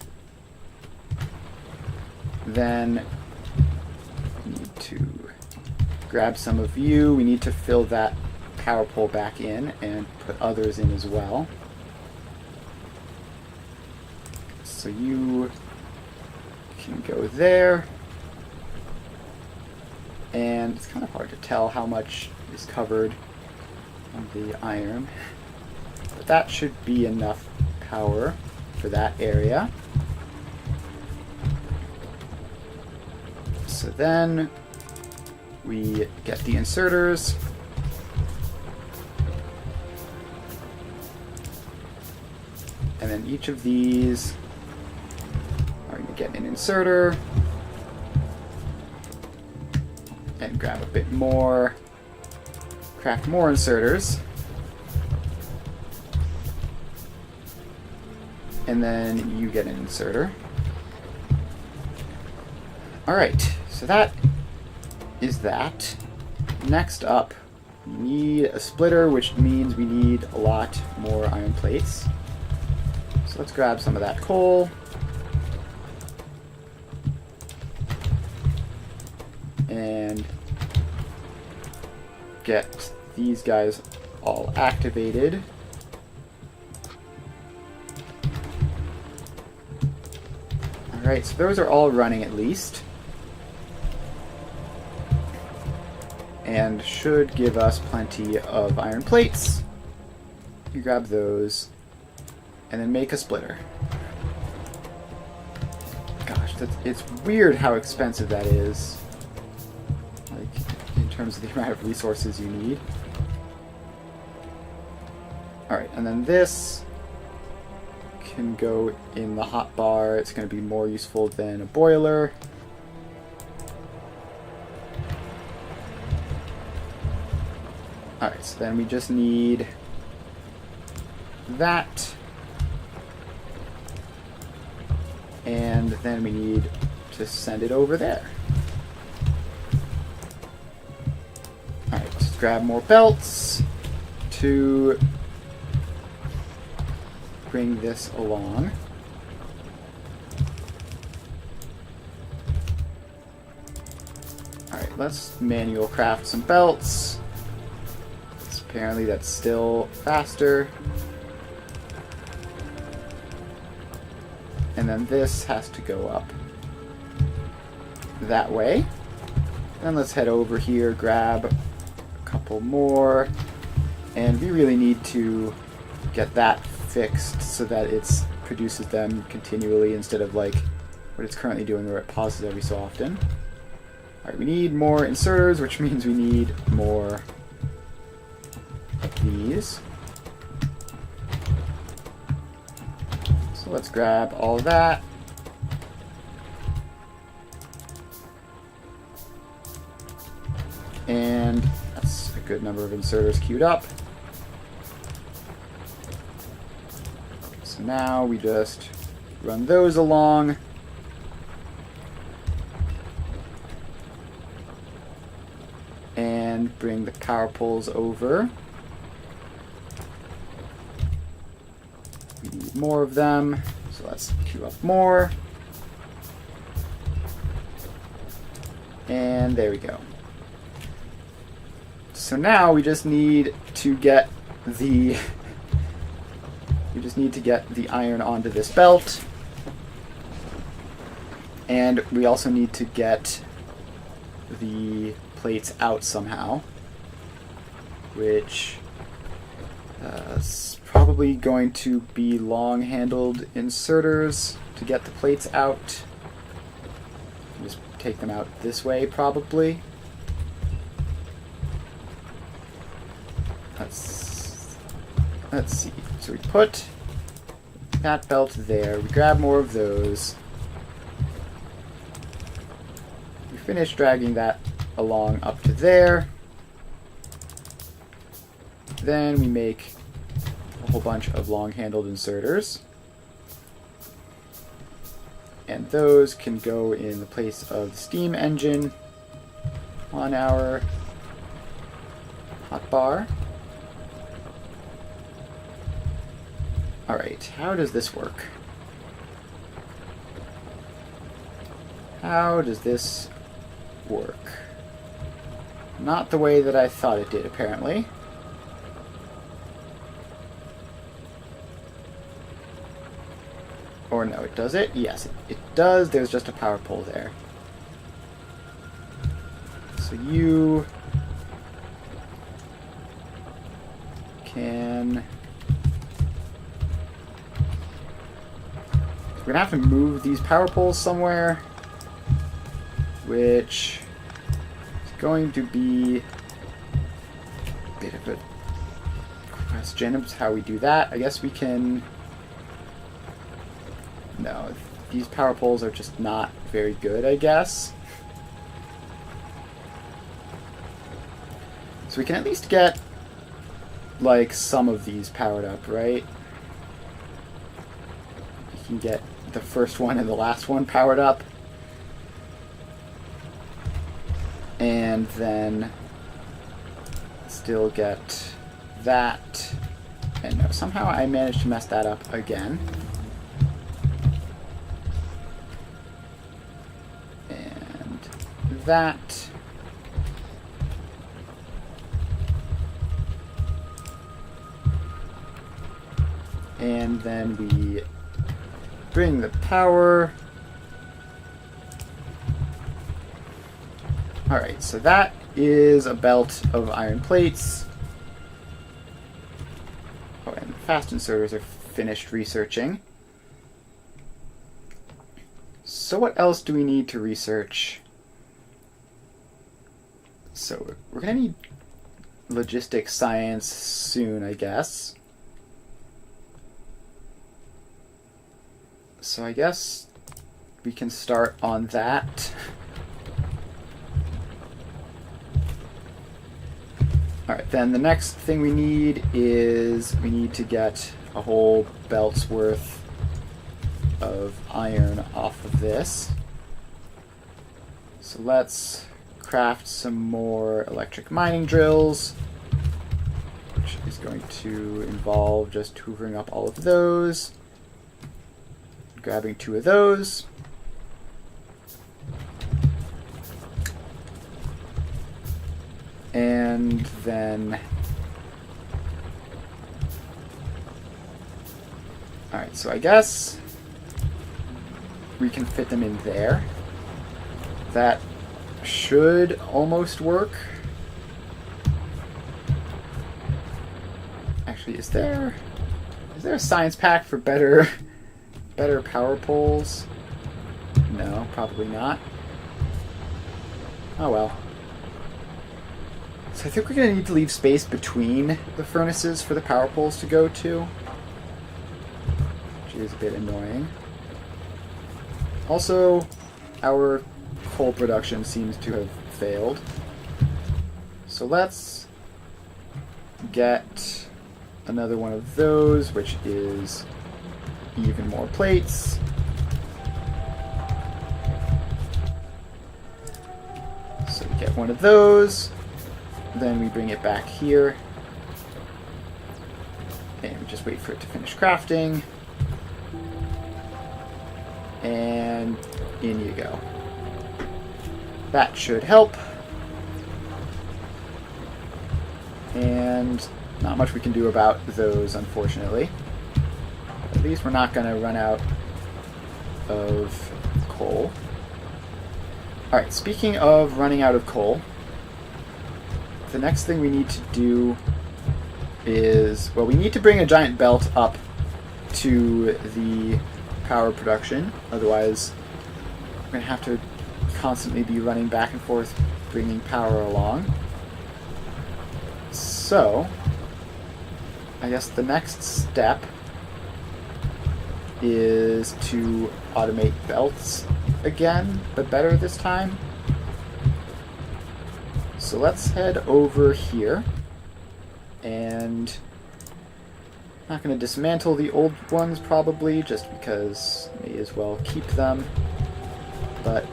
Then we need to grab some of you. We need to fill that power pole back in and put others in as well. So you can go there. And it's kind of hard to tell how much is covered on the iron. But that should be enough power for that area. So then we get the inserters. And then each of these are going to get an inserter. And grab a bit more. Craft more inserters. And then you get an inserter. Alright, so that is that. Next up, we need a splitter, which means we need a lot more iron plates. So let's grab some of that coal. And get these guys all activated. Alright, so those are all running at least. And should give us plenty of iron plates. You grab those. And then make a splitter. Gosh, it's weird how expensive that is. Like, in terms of the amount of resources you need. Alright, and then this can go in the hot bar. It's going to be more useful than a boiler. Alright, so then we just need that. And then we need to send it over there. Alright, just grab more belts to bring this along. Alright, let's manual craft some belts. Apparently that's still faster. And then this has to go up that way. Then let's head over here, grab a couple more. And we really need to get that fixed so that it produces them continually instead of like what it's currently doing where it pauses every so often. Alright, we need more inserters, which means we need more of these. So let's grab all that. And that's a good number of inserters queued up. So now we just run those along. And bring the power poles over. We need more of them, so let's queue up more. And there we go. So now we just need to get the iron onto this belt. And we also need to get the plates out somehow, which is probably going to be long-handled inserters to get the plates out. Just take them out this way, probably. Let's see. So we put that belt there. We grab more of those. We finish dragging that along up to there. Then we make a whole bunch of long-handled inserters. And those can go in the place of the steam engine on our hotbar. Alright, how does this work? How does this work? Not the way that I thought it did, apparently. Or no, it does it? Yes, it does. There's just a power pole there. So you can... We're going to have to move these power poles somewhere, which is going to be a bit of a question of how we do that. I guess we can... No, these power poles are just not very good, I guess. So we can at least get, like, some of these powered up, right? You can get the first one and the last one powered up. And then still get that. And no, somehow I managed to mess that up again. And that. And then we bring the power Alright, so that is a belt of iron plates. Oh, and fast inserters are finished researching. So what else do we need to research? So we're going to need logistics science soon, I guess. So I guess we can start on that. Alright, then the next thing we need is we need to get a whole belt's worth of iron off of this. So let's craft some more electric mining drills, which is going to involve just hoovering up all of those, grabbing 2 of those. And then, alright, so I guess we can fit them in there. That should almost work. Actually, is there a science pack for better power poles? No, probably not. Oh well. So I think we're going to need to leave space between the furnaces for the power poles to go to, which is a bit annoying. Also, our coal production seems to have failed. So let's get another one of those, which is even more plates. So we get one of those. Then we bring it back here, and we just wait for it to finish crafting, and in you go. That should help, and not much we can do about those, unfortunately. At least we're not going to run out of coal. Alright, speaking of running out of coal, the next thing we need to do is, well, we need to bring a giant belt up to the power production. Otherwise, we're going to have to constantly be running back and forth, bringing power along. So, I guess the next step is to automate belts again, but better this time. So let's head over here, and I'm not going to dismantle the old ones probably, just because may as well keep them, but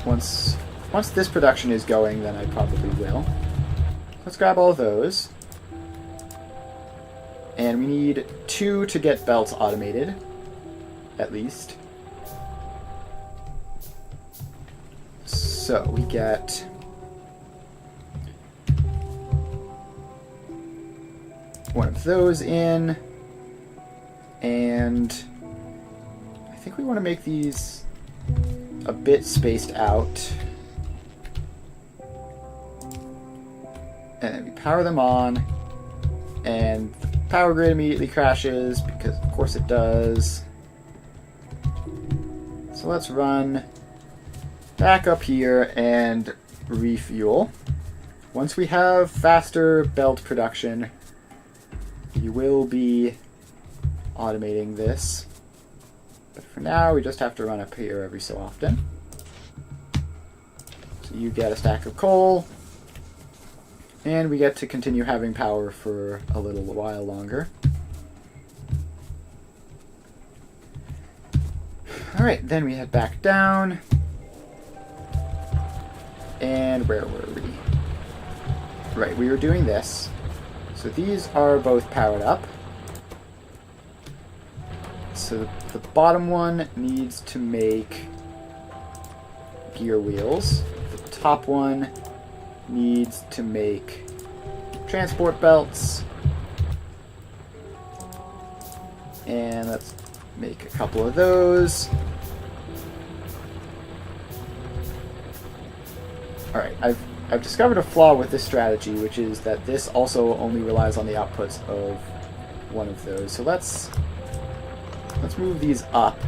once this production is going, then I probably will. Let's grab all those, and we need 2 to get belts automated, at least. So we get one of those in, and I think we want to make these a bit spaced out. And then we power them on, and the power grid immediately crashes, because of course it does. So let's run back up here and refuel. Once we have faster belt production, we will be automating this. But for now, we just have to run up here every so often. So you get a stack of coal, and we get to continue having power for a little while longer. Alright, then we head back down. And where were we? Right, we were doing this. So these are both powered up. So the bottom one needs to make gear wheels. The top one needs to make transport belts. And let's make a couple of those. Alright, I've discovered a flaw with this strategy, which is that this also only relies on the outputs of one of those. So let's move these up.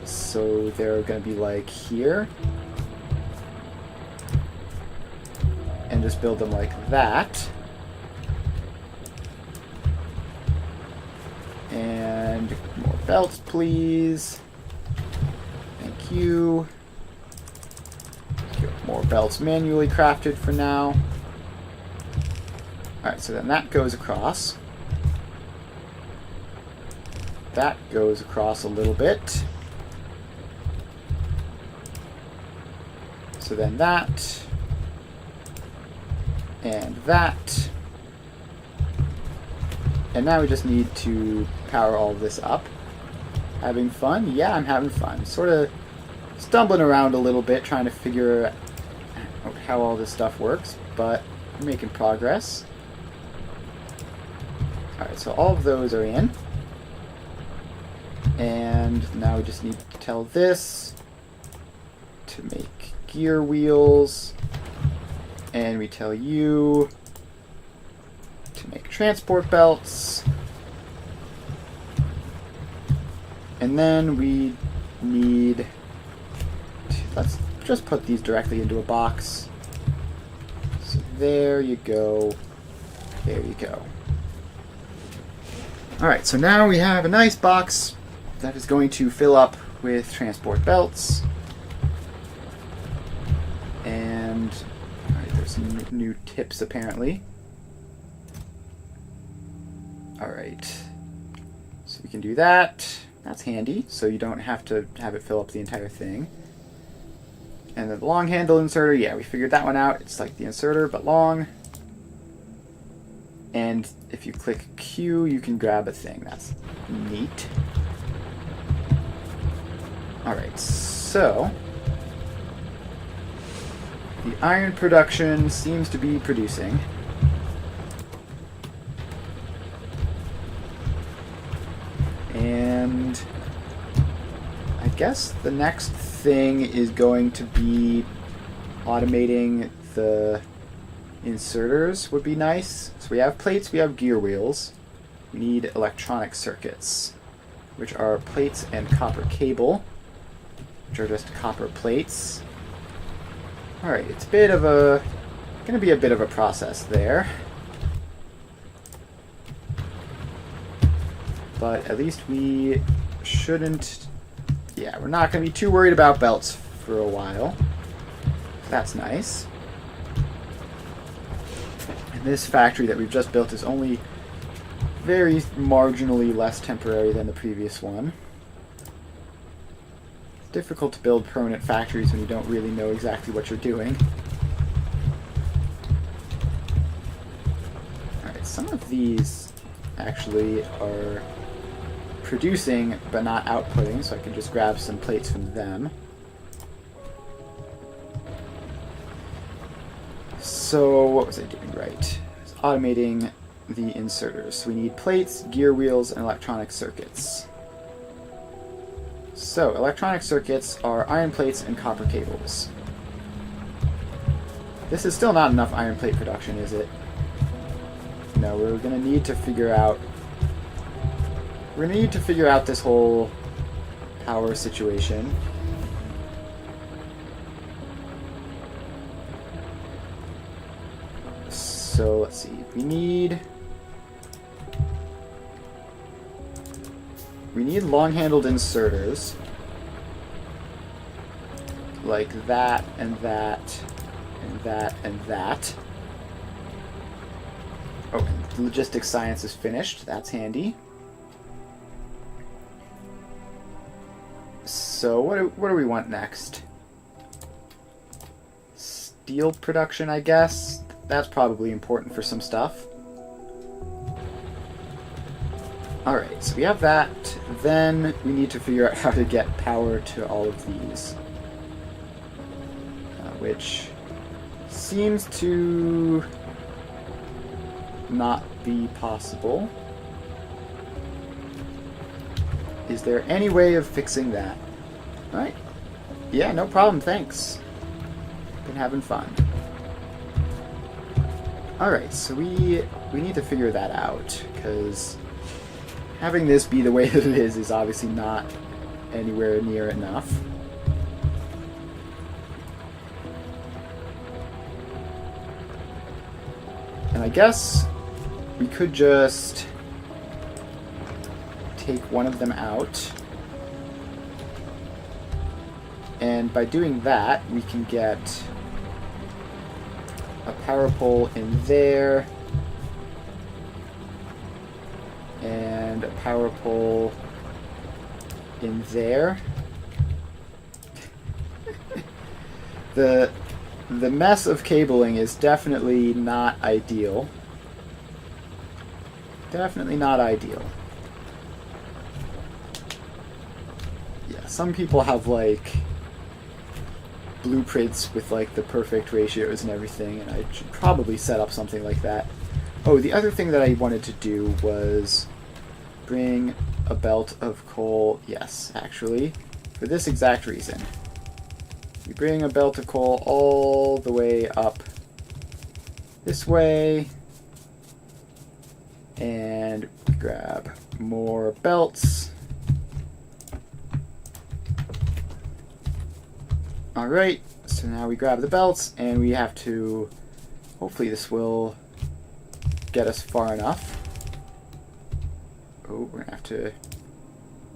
So they're going to be like here. And just build them like that. And more belts, please. Thank you. Get more belts manually crafted for now. Alright, so then that goes across. That goes across a little bit. So then that. And that. And now we just need to power all of this up. Having fun? Yeah, I'm having fun. Sort of stumbling around a little bit, trying to figure out how all this stuff works, but we're making progress. Alright, so all of those are in. And now we just need to tell this to make gear wheels. And we tell you to make transport belts. And then we need to, let's just put these directly into a box. So there you go. There you go. Alright, so now we have a nice box that is going to fill up with transport belts. And there's some new tips apparently. Alright. So we can do that. That's handy, so you don't have to have it fill up the entire thing. And then the long handle inserter, yeah, we figured that one out. It's like the inserter, but long. And if you click Q, you can grab a thing. That's neat. Alright, so the iron production seems to be producing. And I guess the next thing is going to be automating the inserters would be nice. So we have plates, we have gear wheels. We need electronic circuits, which are plates and copper cable, which are just copper plates. Alright, it's gonna be a bit of a process there. But at least we shouldn't... Yeah, we're not going to be too worried about belts for a while. That's nice. And this factory that we've just built is only very marginally less temporary than the previous one. It's difficult to build permanent factories when you don't really know exactly what you're doing. Alright, some of these actually are producing but not outputting, so I can just grab some plates from them. So what was I doing right? I was automating the inserters. So we need plates, gear wheels, and electronic circuits. So electronic circuits are iron plates and copper cables. This is still not enough iron plate production, is it? No, we're going to need to figure out this whole power situation. So let's see. We need long-handled inserters. Like that and that and that and that. Oh, and logistics science is finished. That's handy. So what do we want next? Steel production, I guess. That's probably important for some stuff. Alright, so we have that. Then we need to figure out how to get power to all of these. Which seems to not be possible. Is there any way of fixing that? Alright. Yeah, no problem, thanks. and having fun. Alright, so we need to figure that out, because having this be the way that it is obviously not anywhere near enough. And I guess we could just take one of them out. And by doing that, we can get a power pole in there. And a power pole in there. The mess of cabling is definitely not ideal. Definitely not ideal. Yeah, some people have like blueprints with like the perfect ratios and everything, and I should probably set up something like that. Oh, the other thing that I wanted to do was bring a belt of coal. Yes, actually, for this exact reason. We bring a belt of coal all the way up this way, and we grab more belts. Alright, so now we grab the belts, and we have to, hopefully this will get us far enough. Oh, we're going to have to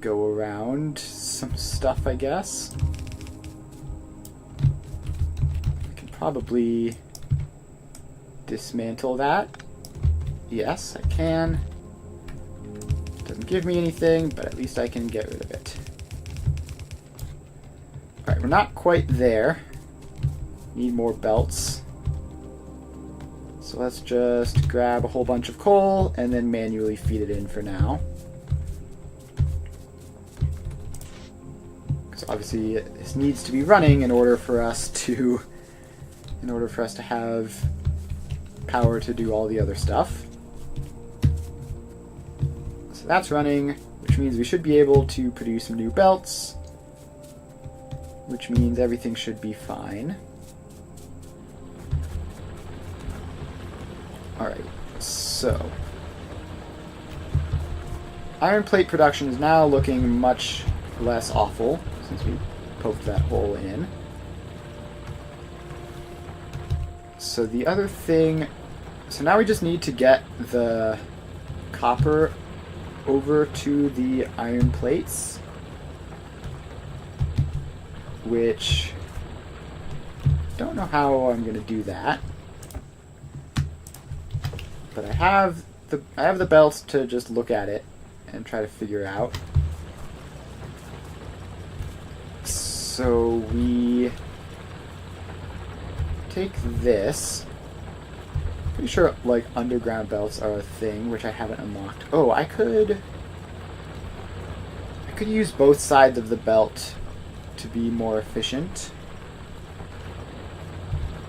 go around some stuff, I guess. We can probably dismantle that. Yes, I can. Doesn't give me anything, but at least I can get rid of it. Alright, we're not quite there. Need more belts. So let's just grab a whole bunch of coal and then manually feed it in for now. Because obviously this needs to be running in order for us to have power to do all the other stuff. So that's running, which means we should be able to produce some new belts, which means everything should be fine. Alright, so iron plate production is now looking much less awful since we poked that hole in. So the other thing, so now we just need to get the copper over to the iron plates, which don't know how I'm going to do that. But I have the belts to just look at it and try to figure out. So we take this. Pretty sure like underground belts are a thing, which I haven't unlocked. Oh, I could use both sides of the belt to be more efficient.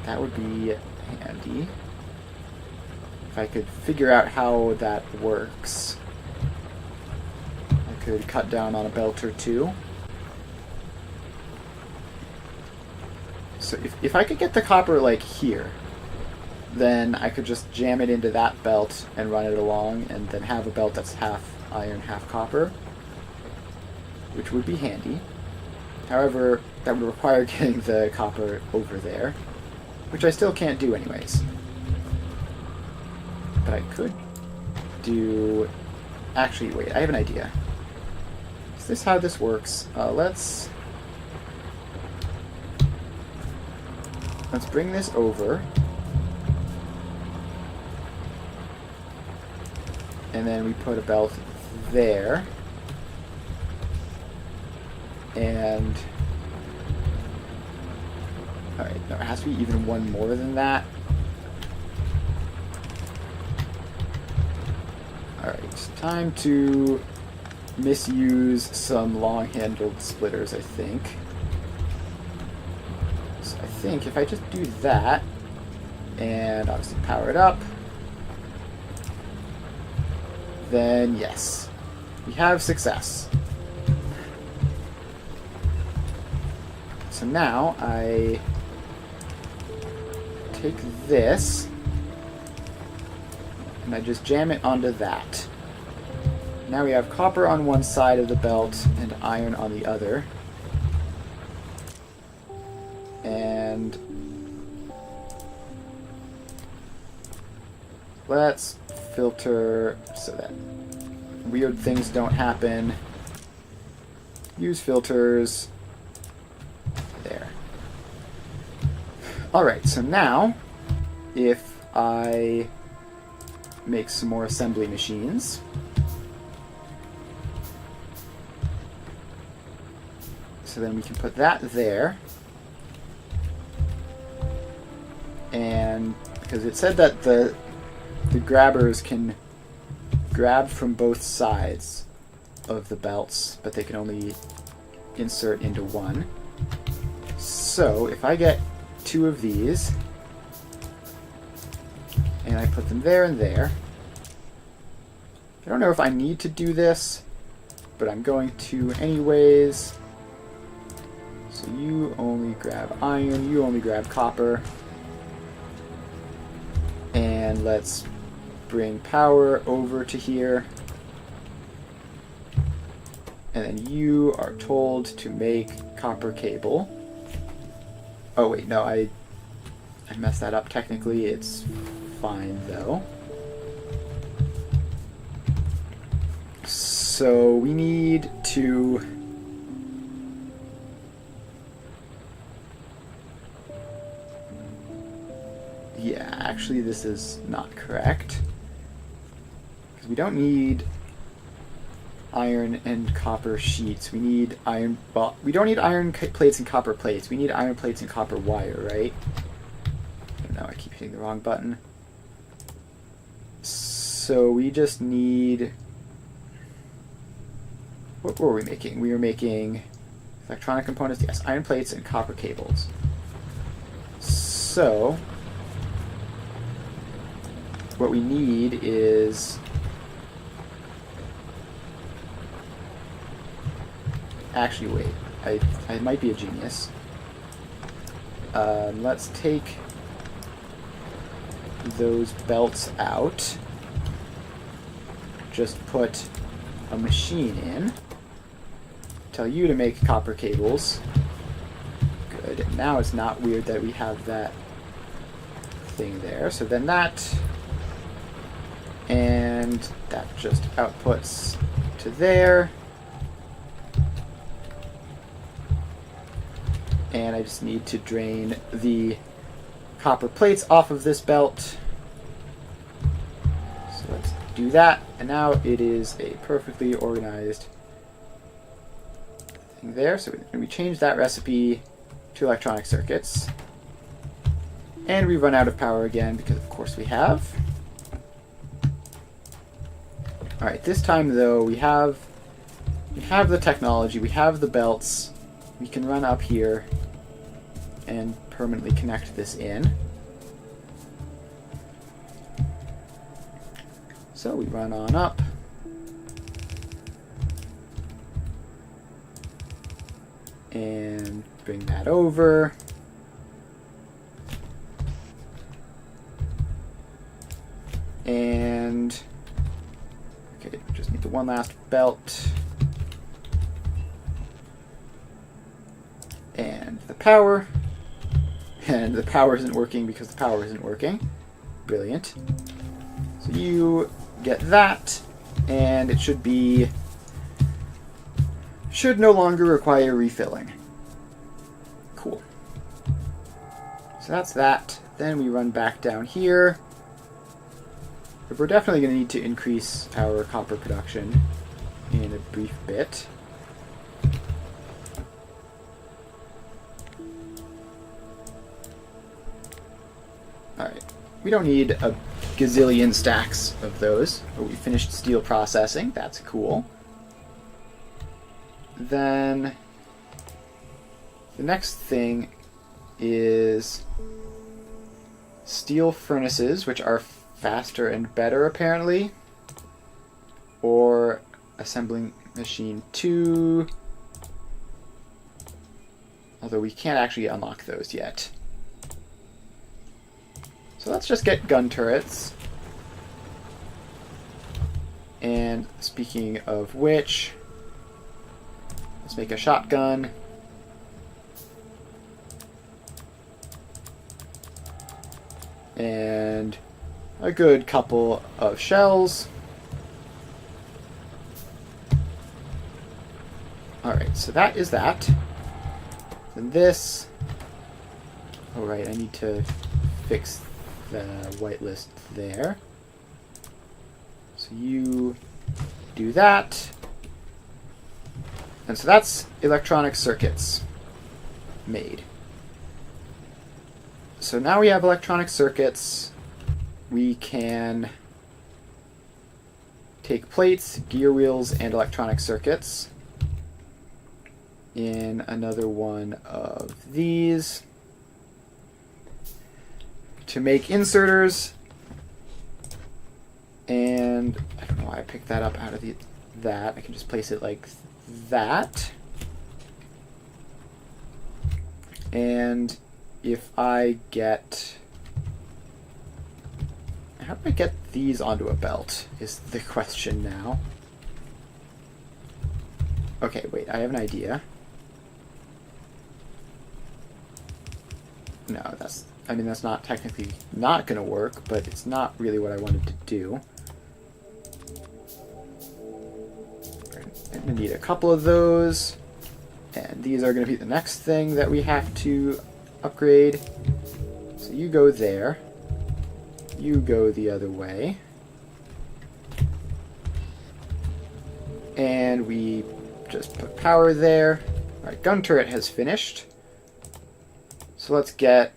That would be handy. If I could figure out how that works, I could cut down on a belt or two. So if I could get the copper like here, then I could just jam it into that belt and run it along, and then have a belt that's half iron, half copper, which would be handy. However, that would require getting the copper over there, which I still can't do anyways. But I could do... Actually, wait, I have an idea. Is this how this works? Let's bring this over. And then we put a belt there. And... Alright, no, it has to be even one more than that. Alright, time to misuse some long-handled splitters, I think. So I think if I just do that, and obviously power it up, then yes, we have success. So now I take this, and I just jam it onto that. Now we have copper on one side of the belt and iron on the other. And let's filter so that weird things don't happen. Use filters. There. Alright, so now if I make some more assembly machines, so then we can put that there. And because it said that the grabbers can grab from both sides of the belts, but they can only insert into one. So if I get 2 of these, and I put them there and there, I don't know if I need to do this, but I'm going to anyways. So you only grab iron, you only grab copper. And let's bring power over to here. And then you are told to make copper cable. Oh wait, no, I messed that up. Technically, it's fine though. So we need to... Yeah, actually this is not correct. Because we don't need iron and copper sheets. We need iron... Well, we don't need iron plates and copper plates. We need iron plates and copper wire, right? Oh no, I keep hitting the wrong button. So we just need... What were we making? We were making electronic components. Yes, iron plates and copper cables. So... what we need is... Actually, wait. I might be a genius. Let's take those belts out. Just put a machine in. Tell you to make copper cables. Good. And now it's not weird that we have that thing there. So then that... and that just outputs to there. And I just need to drain the copper plates off of this belt. So let's do that. And now it is a perfectly organized thing there. So we change that recipe to electronic circuits. And we run out of power again because of course we have. Alright, this time though we have the technology, we have the belts. We can run up here and permanently connect this in. So we run on up. And bring that over. And okay, just need the one last belt. And the power. And the power isn't working because the power isn't working. Brilliant. So you get that, and it should no longer require refilling. Cool. So that's that. Then we run back down here. But we're definitely going to need to increase our copper production in a brief bit. Alright, we don't need a gazillion stacks of those, but we finished steel processing. That's cool. Then the next thing is steel furnaces, which are faster and better apparently, or assembling machine 2, although we can't actually unlock those yet. So let's just get gun turrets. And speaking of which, let's make a shotgun. And a good couple of shells. Alright, so that is that. Then this. Oh, right, I need to fix the whitelist there. So you do that. And so that's electronic circuits made. So now we have electronic circuits. We can take plates, gear wheels, and electronic circuits in another one of these to make inserters. And I don't know why I picked that up out of that. I can just place it like that. And if I get... How do I get these onto a belt is the question now. Okay, wait, I have an idea. No, that's not technically not going to work, but it's not really what I wanted to do. I'm going to need a couple of those, and these are going to be the next thing that we have to upgrade. So you go there. You go the other way. And we just put power there. Alright, gun turret has finished. So let's get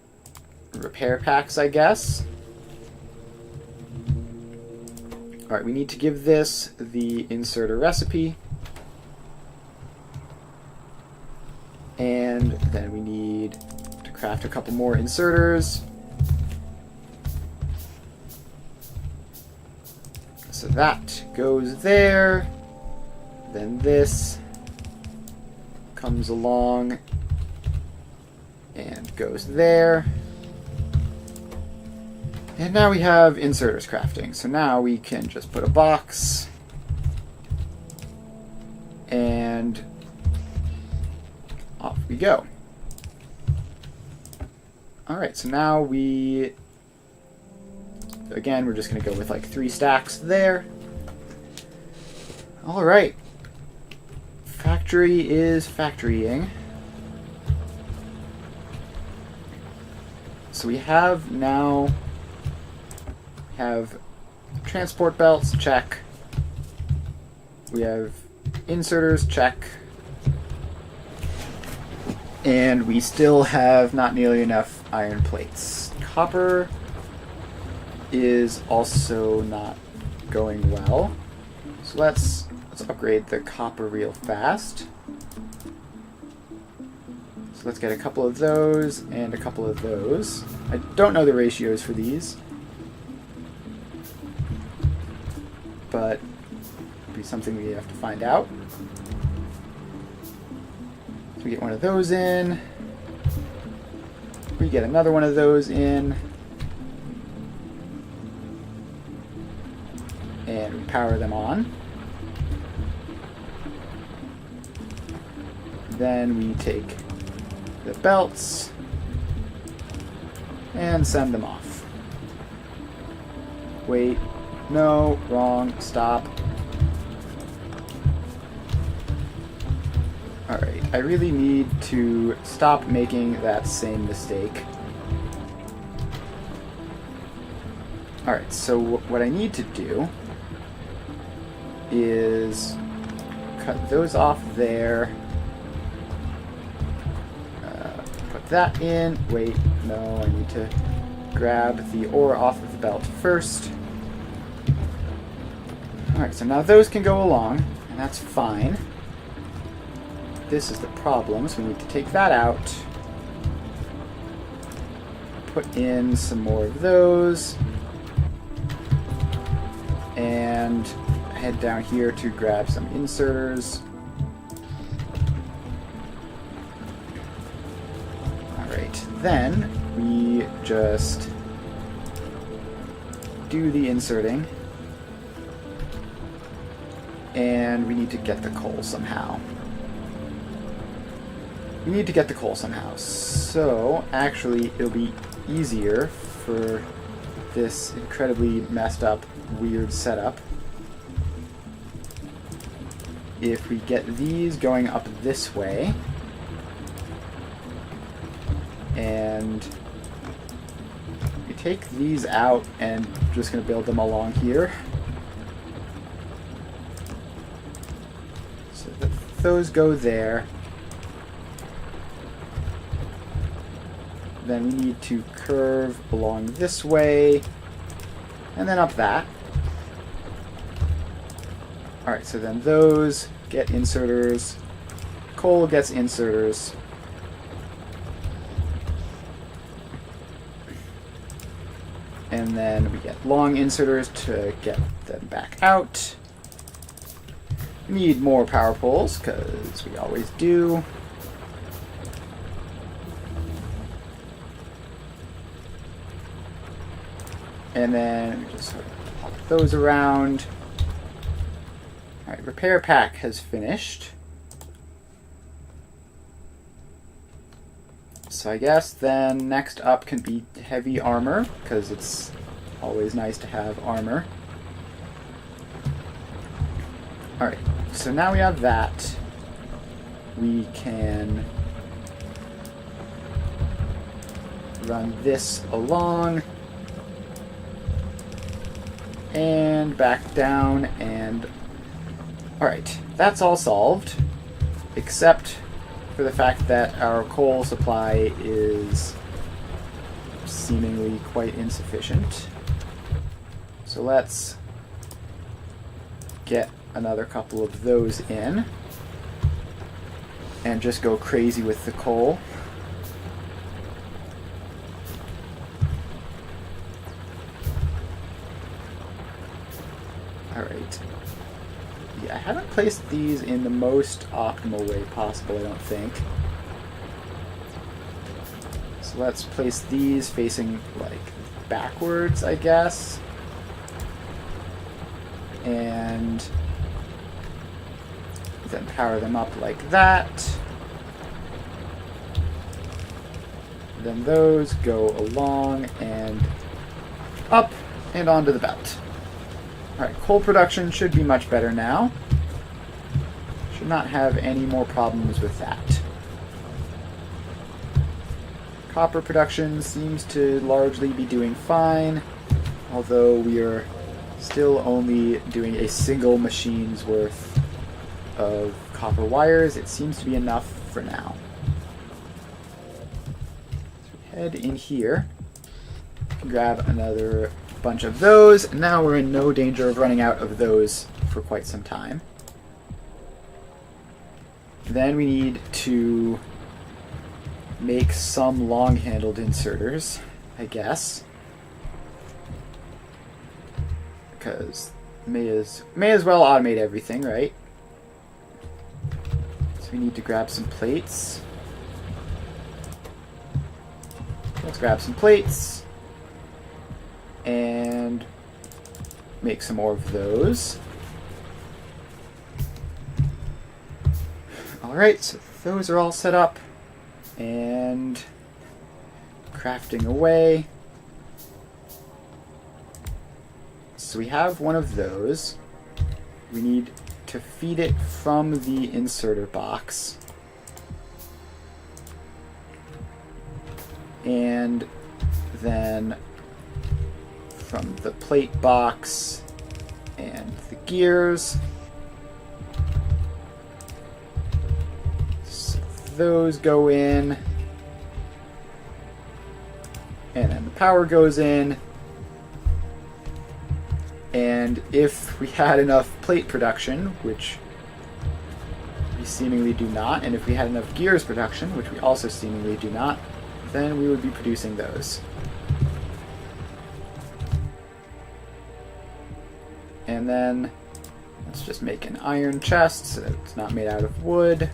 repair packs, I guess. Alright, we need to give this the inserter recipe. And then we need to craft a couple more inserters. So that goes there. Then this comes along and goes there. And now we have inserters crafting. So now we can just put a box and off we go. Alright, so now we're just going to go with like 3 stacks there. Alright. Factory is factorying. So we have transport belts, check. We have inserters, check. And we still have not nearly enough iron plates. Copper is also not going well. So let's upgrade the copper real fast. So let's get a couple of those and a couple of those. I don't know the ratios for these, but it'll be something we have to find out. So we get one of those in. We get another one of those in. And we power them on. Then we take the belts and send them off. Wait, no, wrong, stop. Alright, I really need to stop making that same mistake. Alright, so what I need to do is cut those off there. Put that in. Wait, no, I need to grab the ore off of the belt first. Alright, so now those can go along, and that's fine. This is the problem, so we need to take that out. Put in some more of those. And head down here to grab some inserters. Alright, then we just do the inserting. And we need to get the coal somehow. We need to get the coal somehow. So, actually, it'll be easier for this incredibly messed up, weird setup if we get these going up this way. And we take these out and just going to build them along here. So that those go there. Then we need to curve along this way, and then up that. Alright, so then those get inserters, coal gets inserters. And then we get long inserters to get them back out. We need more power poles, because we always do. And then we just sort of pop those around. Alright, repair pack has finished. So I guess then next up can be heavy armor, because it's always nice to have armor. Alright, so now we have that. We can run this along. And back down, and alright, that's all solved, except for the fact that our coal supply is seemingly quite insufficient. So let's get another couple of those in and just go crazy with the coal. Alright. Yeah, I haven't placed these in the most optimal way possible, I don't think. So let's place these facing, like, backwards, I guess. And then power them up like that. Then those go along and up and onto the belt. Alright, coal production should be much better now. Should not have any more problems with that. Copper production seems to largely be doing fine, although we are still only doing a single machine's worth of copper wires. It seems to be enough for now. So head in here, grab another bunch of those, and now we're in no danger of running out of those for quite some time. Then we need to make some long-handled inserters, I guess, because may as well automate everything, right? So we need to grab some plates. Let's grab some plates and make some more of those. Alright, so those are all set up and crafting away. So we have one of those. We need to feed it from the inserter box. And then from the plate box and the gears. So those go in. And then the power goes in. And if we had enough plate production, which we seemingly do not, and if we had enough gears production, which we also seemingly do not, then we would be producing those. And then let's just make an iron chest so that it's not made out of wood.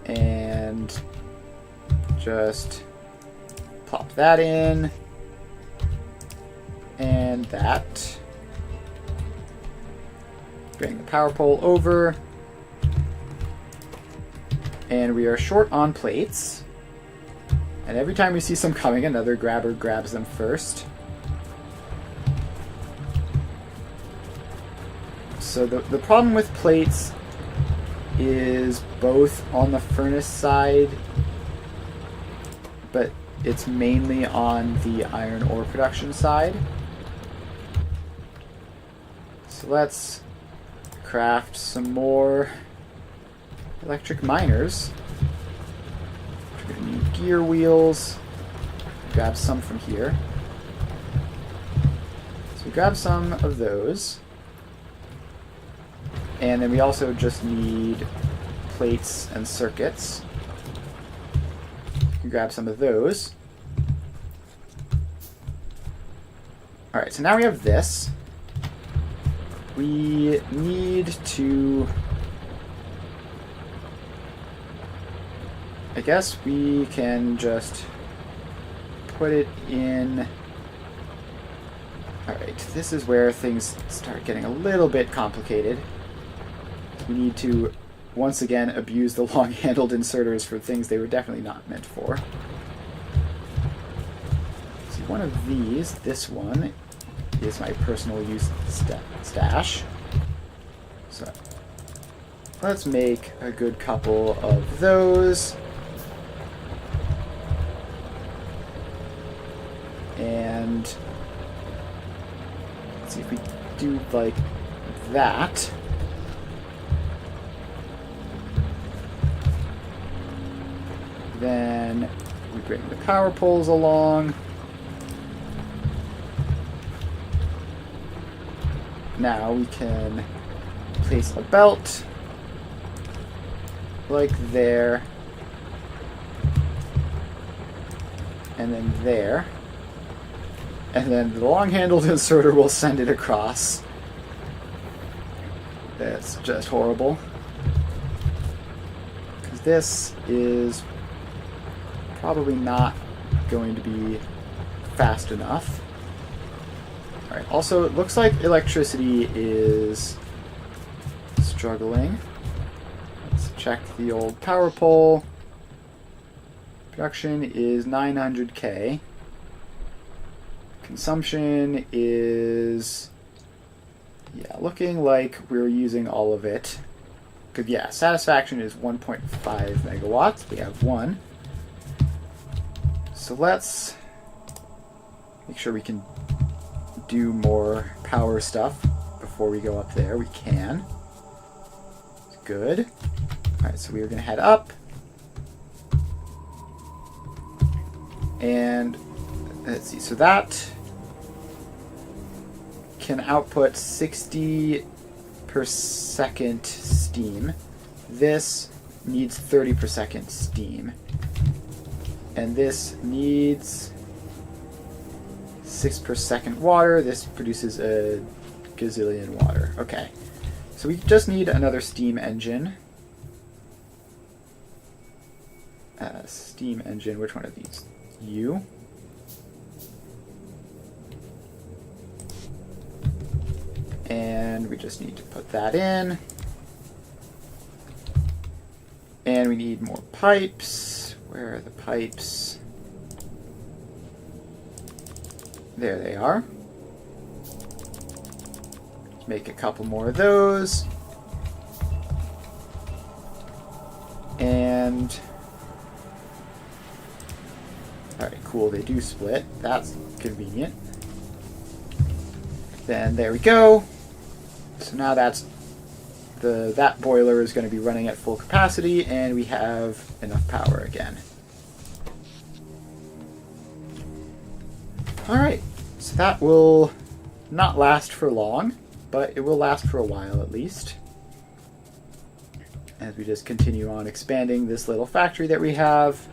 And just Plop that in. And that. Bring the power pole over. And we are short on plates. And every time we see some coming, another grabber grabs them first. So the problem with plates is both on the furnace side, but it's mainly on the iron ore production side. So let's craft some more electric miners. We're going to need gear wheels. Grab some from here. So we grab some of those. And then we also just need plates and circuits. You can grab some of those. Alright, so now we have this. We need to... I guess we can just put it in... Alright, this is where things start getting a little bit complicated. We need to, once again, abuse the long-handled inserters for things they were definitely not meant for. See, one of these, this one, is my personal use stash. So, let's make a good couple of those. And let's see if we do like that. Then we bring the power poles along. Now we can place a belt like there, and then there, and then the long-handled inserter will send it across. That's just horrible, because this is probably not going to be fast enough. Alright, also it looks like electricity is struggling. Let's check the old power pole. Production is 900k. Consumption is... yeah, looking like we're using all of it. Good, yeah, satisfaction is 1.5 megawatts. We have one. So let's make sure we can do more power stuff before we go up there. We can. Good. Alright, so we are going to head up. And let's see, so that can output 60 per second steam. This needs 30 per second steam. And this needs 6 per second water. This produces a gazillion water. Okay. So we just need another steam engine. Steam engine, which one of these? You. And we just need to put that in. And we need more pipes. Where are the pipes? There they are. Let's make a couple more of those. And... alright, cool, they do split. That's convenient. Then there we go. So now that's that boiler is going to be running at full capacity, and we have enough power again. Alright, so that will not last for long, but it will last for a while at least. As we just continue on expanding this little factory that we have.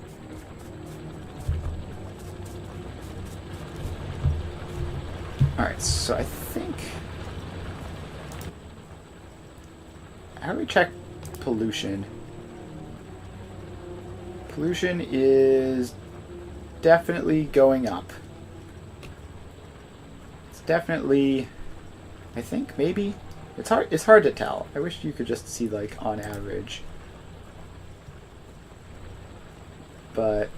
Alright, so I think... how do we check pollution? Pollution is definitely going up. It's definitely, I think, maybe. It's hard to tell. I wish you could just see, like, on average. But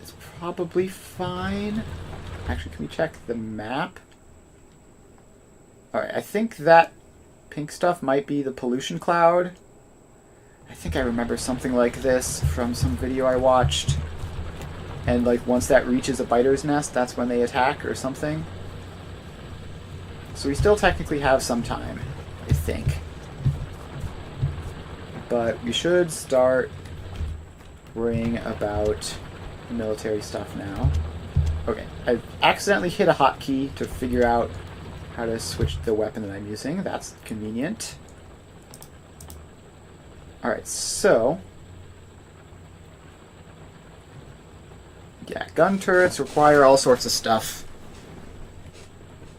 it's probably fine. Actually, can we check the map? Alright, I think that pink stuff might be the pollution cloud. I think I remember something like this from some video I watched. And, like, once that reaches a biter's nest, that's when they attack or something. So we still technically have some time, I think. But we should start worrying about military stuff now. Okay, I accidentally hit a hotkey to figure out how to switch the weapon that I'm using. That's convenient. Alright, so... yeah, gun turrets require all sorts of stuff.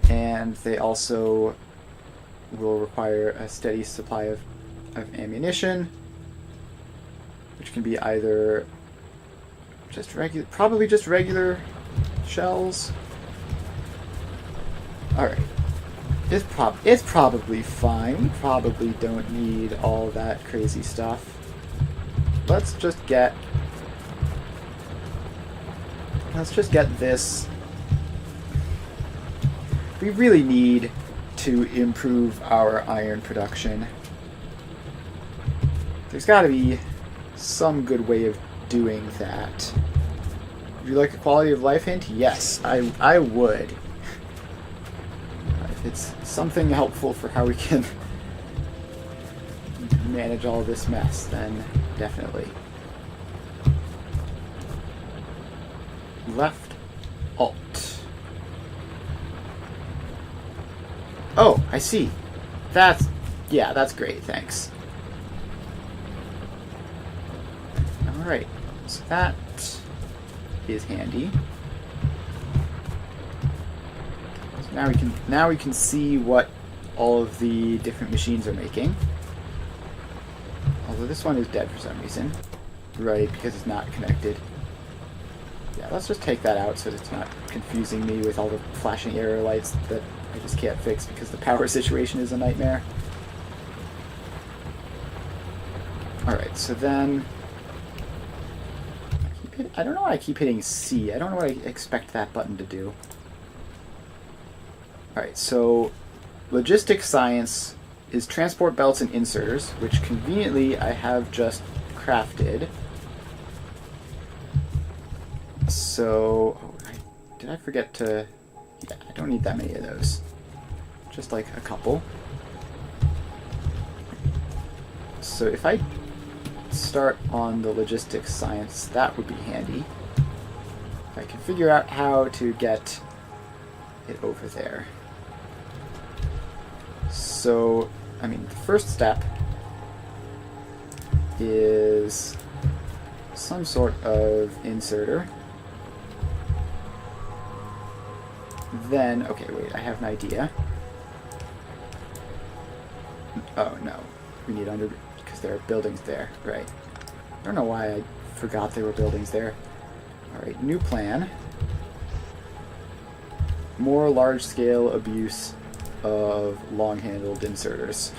And they also will require a steady supply of ammunition, which can be either just regular, probably just regular shells. Alright. It's probably fine. We probably don't need all that crazy stuff. Let's just get this. We really need to improve our iron production. There's got to be some good way of doing that. Would you like a quality of life hint? Yes, I would. If it's something helpful for how we can manage all this mess, then definitely. Left Alt. Oh, I see. Yeah, that's great, thanks. Alright, so that is handy. So now we can see what all of the different machines are making. Although this one is dead for some reason. Right, because it's not connected. Yeah, let's just take that out so that it's not confusing me with all the flashing error lights that I just can't fix because the power situation is a nightmare. Alright, so then... I don't know why I keep hitting C. I don't know what I expect that button to do. Alright, so logistics science is transport belts and inserters, which conveniently I have just crafted. So, did I forget to... yeah, I don't need that many of those. Just like a couple. So if I start on the logistics science, that would be handy. If I can figure out how to get it over there. So, I mean, the first step is some sort of inserter. Then, okay, wait, I have an idea. Oh, no. We need because there are buildings there, right. I don't know why I forgot there were buildings there. Alright, new plan. More large-scale abuse of long-handled inserters.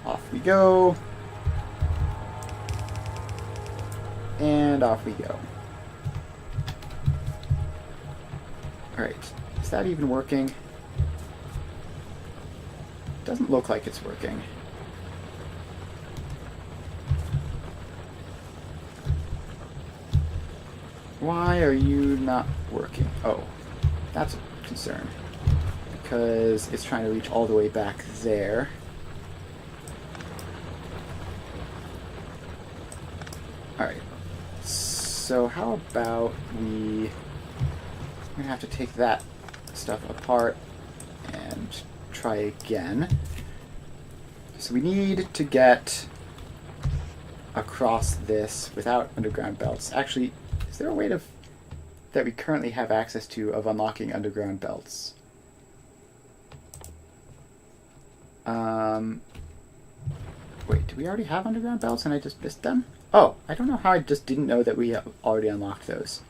Off we go. And off we go. Alright, is that even working? Doesn't look like it's working. Why are you not working? Oh, that's a concern. Because it's trying to reach all the way back there. Alright. So how about we're gonna have to take that stuff apart and try again. So we need to get across this without underground belts. Actually, is there a way that we currently have access to of unlocking underground belts? Wait, do we already have underground belts and I just missed them? Oh, I don't know how I just didn't know that we already unlocked those.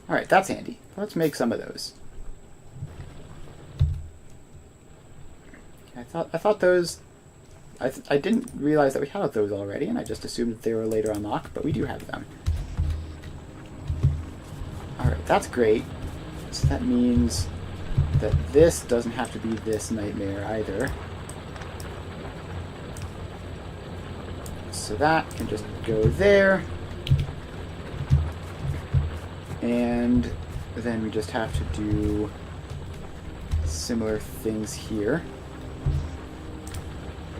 Alright, that's handy. Let's make some of those. I thought those... I didn't realize that we had those already, and I just assumed that they were later unlocked, but we do have them. Alright, that's great. So that means that this doesn't have to be this nightmare either. So that can just go there. And then we just have to do similar things here.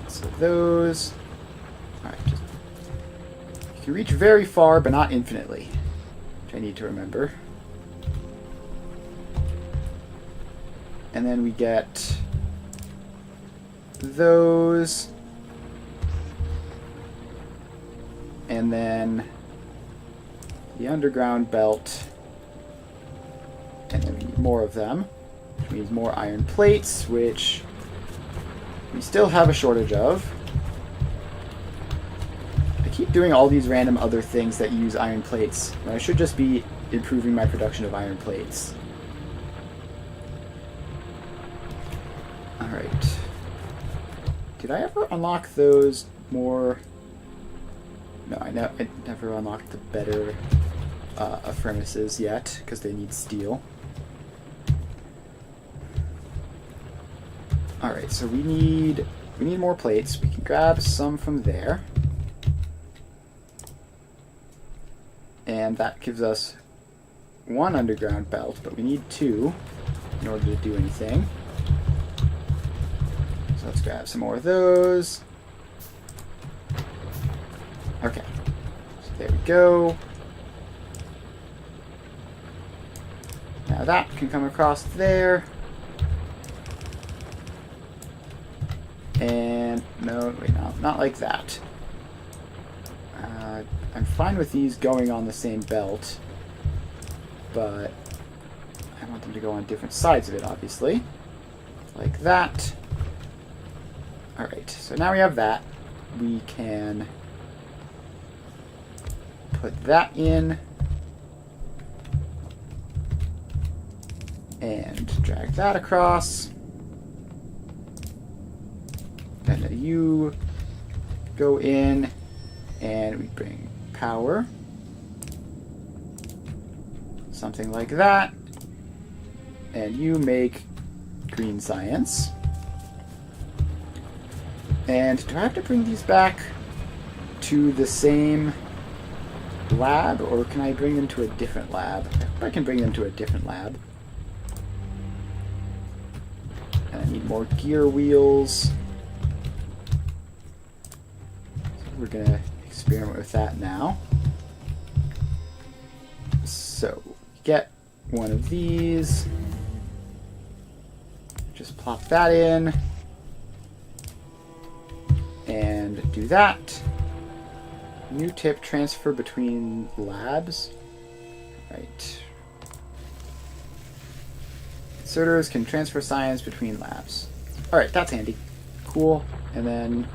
So those... Alright, just... You can reach very far, but not infinitely. Which I need to remember. And then we get those. And then the underground belt. And then we need more of them. Which means more iron plates, which we still have a shortage of. I keep doing all these random other things that use iron plates, when I should just be improving my production of iron plates. Alright. Did I ever unlock those more... No, I never unlocked the better furnaces yet, because they need steel. Alright, so we need more plates. We can grab some from there. And that gives us one underground belt, but we need two in order to do anything. So let's grab some more of those. Okay, so there we go. Now that can come across there. And no, wait, no, not like that. I'm fine with these going on the same belt, but I want them to go on different sides of it, obviously. Like that. Alright, so now we have that. We can put that in and drag that across. And then you go in and we bring power. Something like that. And you make green science. And do I have to bring these back to the same lab, or can I bring them to a different lab? I hope I can bring them to a different lab. And I need more gear wheels. We're gonna experiment with that now. So, get one of these. Just plop that in. And do that. New tip, transfer between labs. Right. Inserters can transfer science between labs. Alright, that's handy. Cool. And then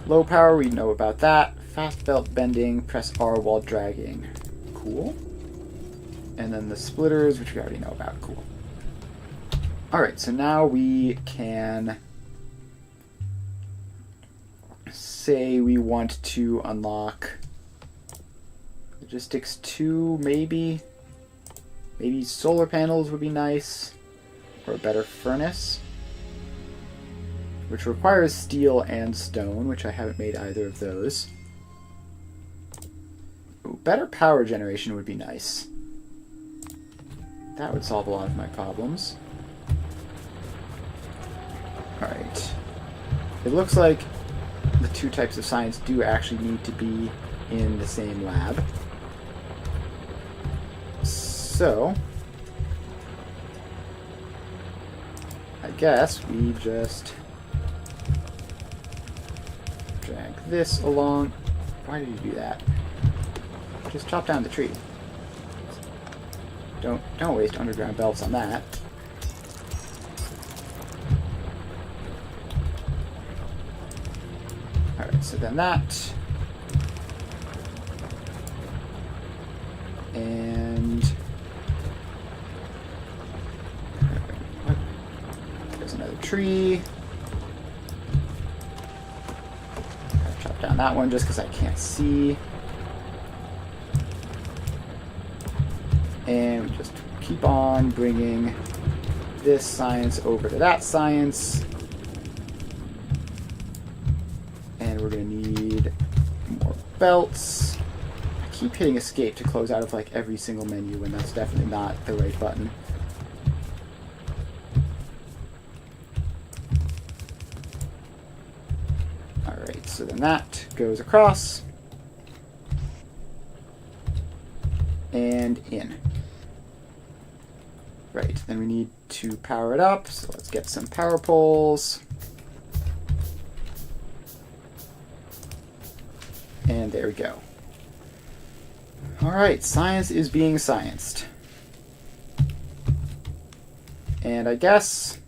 low power, we know about that. Fast belt bending, press R while dragging. Cool. And then the splitters, which we already know about. Cool. Alright, so now we can say we want to unlock logistics 2, maybe. Maybe solar panels would be nice. Or a better furnace. Which requires steel and stone, which I haven't made either of those. Ooh, better power generation would be nice. That would solve a lot of my problems. Alright. It looks like the two types of science do actually need to be in the same lab. So, I guess we just drag this along. Why did you do that? Just chop down the tree. Don't waste underground belts on that. Alright, so then that And there's another tree. I'll chop down that one just because I can't see. And we just keep on bringing this science over to that science. And we're going to need more belts. I keep hitting escape to close out of like every single menu when that's definitely not the right button. Alright, so then that goes across. And in. Right, then we need to power it up, so let's get some power poles. And there we go. Alright, science is being scienced. And I guess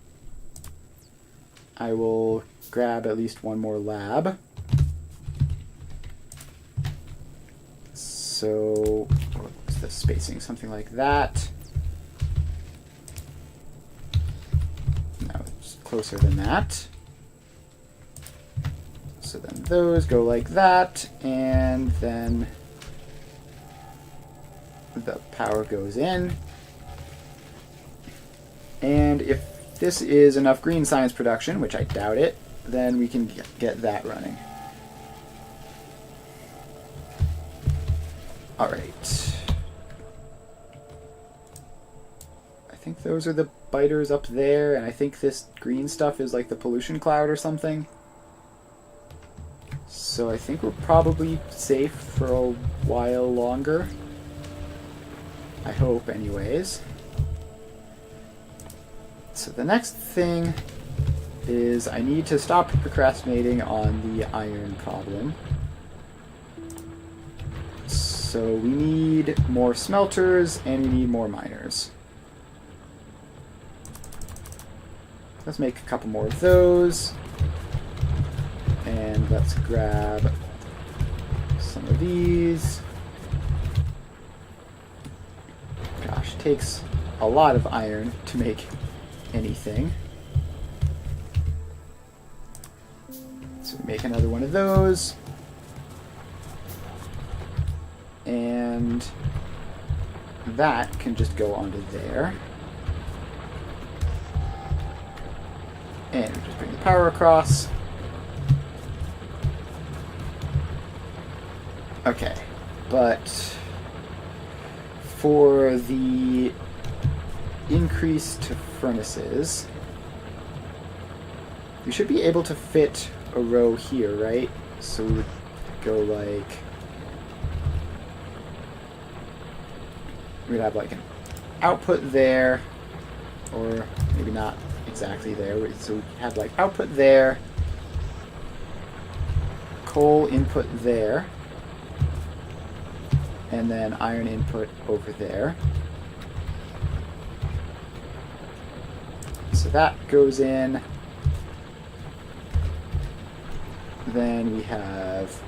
I will grab at least one more lab. So, what's the spacing? Something like that. No, it's closer than that. So then those go like that, and then the power goes in. And if this is enough green science production, which I doubt it, then we can get that running. Alright. I think those are the biters up there, and I think this green stuff is like the pollution cloud or something. So I think we're probably safe for a while longer. I hope, anyways. So the next thing is I need to stop procrastinating on the iron problem. So we need more smelters and we need more miners. Let's make a couple more of those. And let's grab some of these. Gosh, it takes a lot of iron to make anything. So we make another one of those. And that can just go onto there. And we just bring the power across. Okay, but for the increase to furnaces, we should be able to fit a row here, right? So we would go like... we'd have like an output there, or maybe not exactly there. So we have like output there, coal input there, and then iron input over there. So that goes in. Then we have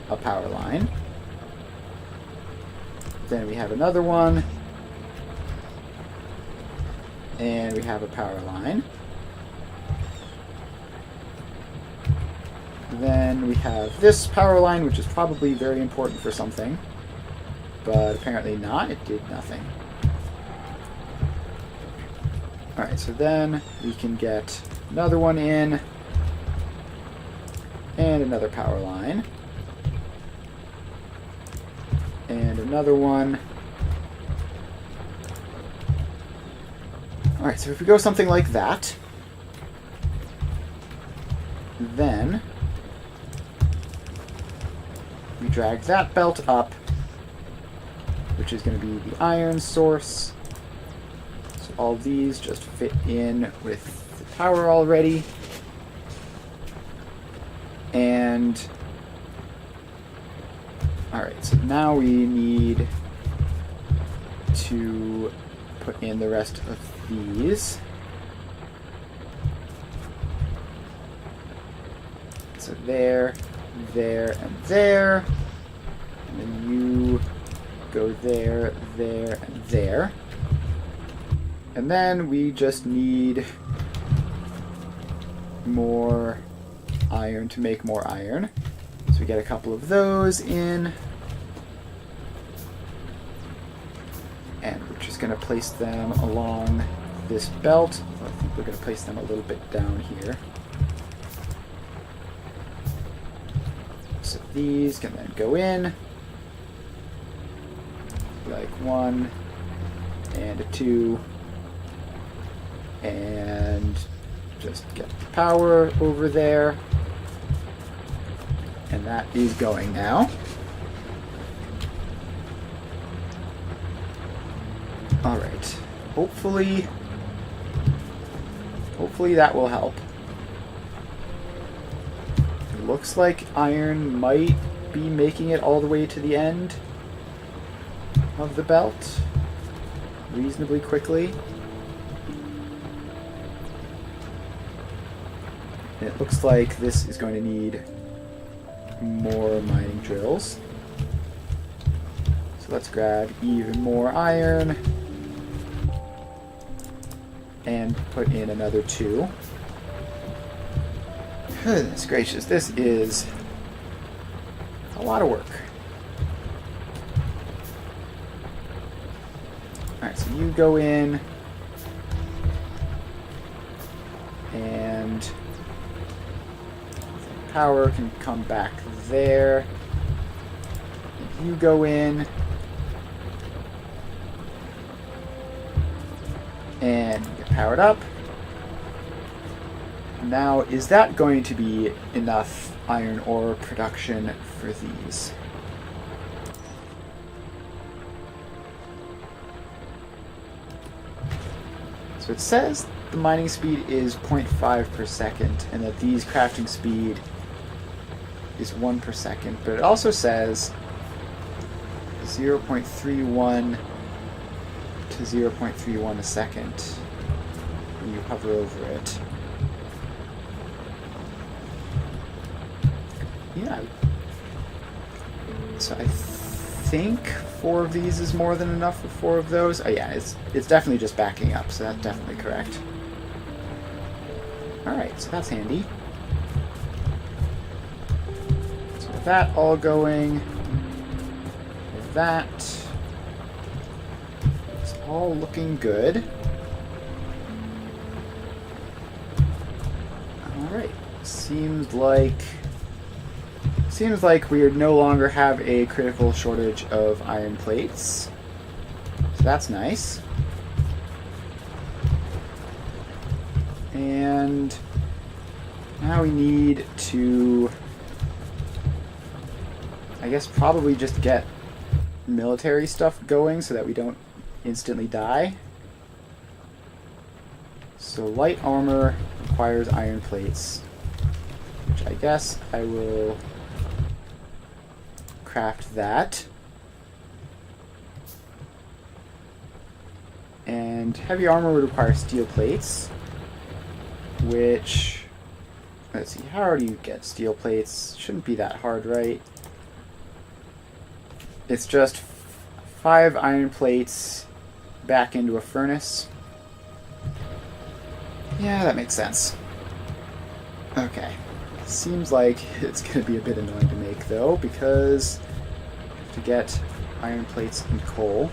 a power line. Then we have another one. And we have a power line. Then we have this power line, which is probably very important for something. But apparently not. It did nothing. Alright, so then we can get another one in. And another power line. And another one. Alright, so if we go something like that, then we drag that belt up, which is going to be the iron source. So all these just fit in with the power already. And alright, so now we need to put in the rest of these. So there, there, and there. And then you go there, there, and there. And then we just need more iron to make more iron. So we get a couple of those in. And we're just going to place them along this belt. I think we're going to place them a little bit down here. So these can then go in. Like 1 and a 2. And just get the power over there. And that is going now. Alright. Hopefully that will help. It looks like iron might be making it all the way to the end of the belt reasonably quickly. It looks like this is going to need more mining drills. So let's grab even more iron and put in another 2. Goodness gracious, this is a lot of work. Alright, so you go in and power can come back there. And you go in and get powered up. Now, is that going to be enough iron ore production for these? So it says the mining speed is 0.5 per second and that these crafting speed is 1 per second, but it also says 0.31 to 0.31 a second when you hover over it. Yeah. So I think 4 of these is more than enough for 4 of those. Oh yeah, it's definitely just backing up, so that's definitely correct. Alright, so that's handy. So with that all going, with that, it's all looking good. Alright, seems like we no longer have a critical shortage of iron plates. So that's nice. And now we need to, I guess, probably just get military stuff going so that we don't instantly die. So light armor requires iron plates, which I guess I will craft that. And heavy armor would require steel plates, which, let's see, how do you get steel plates? Shouldn't be that hard, right? It's just 5 iron plates back into a furnace. Yeah, that makes sense. Okay. Seems like it's going to be a bit annoying to make, though, because to get iron plates and coal.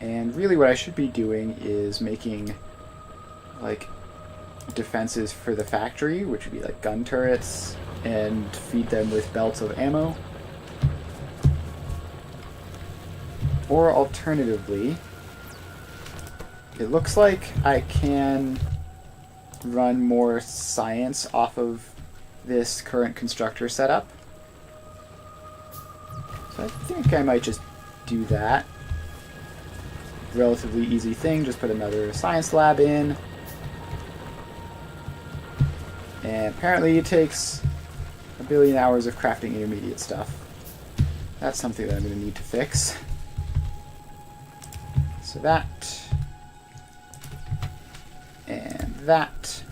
And really what I should be doing is making, like, defenses for the factory, which would be like gun turrets, and feed them with belts of ammo. Or alternatively, it looks like I can run more science off of this current constructor setup. So I think I might just do that. Relatively easy thing, just put another science lab in. And apparently it takes a billion hours of crafting intermediate stuff. That's something that I'm going to need to fix. So that. And that.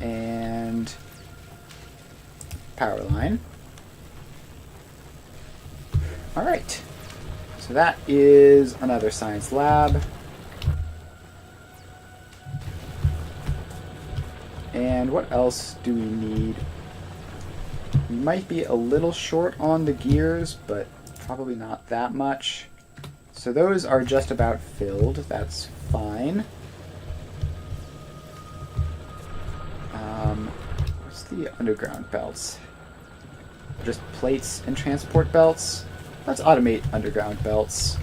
And power line. Alright. So that is another science lab. And what else do we need? We might be a little short on the gears, but probably not that much. So those are just about filled. That's fine. What's the underground belts? Just plates and transport belts? Let's automate underground belts.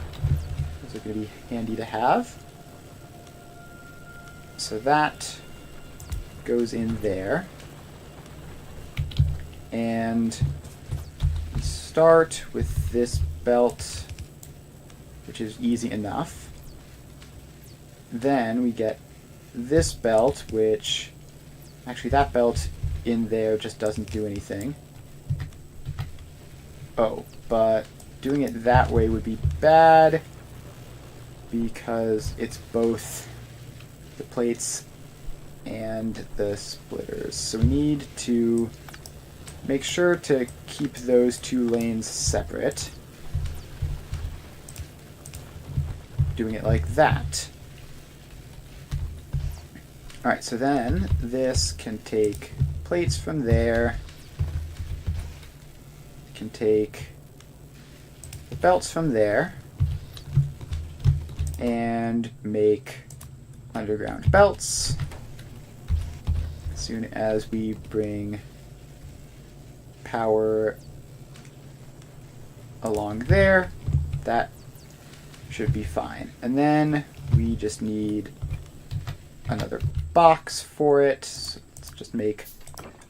Those are going to be handy to have. So that goes in there. And we start with this belt, which is easy enough. Then we get this belt, which actually that belt in there just doesn't do anything. Oh, but doing it that way would be bad because it's both the plates and the splitters. So we need to make sure to keep those two lanes separate. Doing it like that. Alright, so then this can take plates from there, can take the belts from there, and make underground belts. As soon as we bring power along there, that should be fine. And then we just need another box for it. So let's just make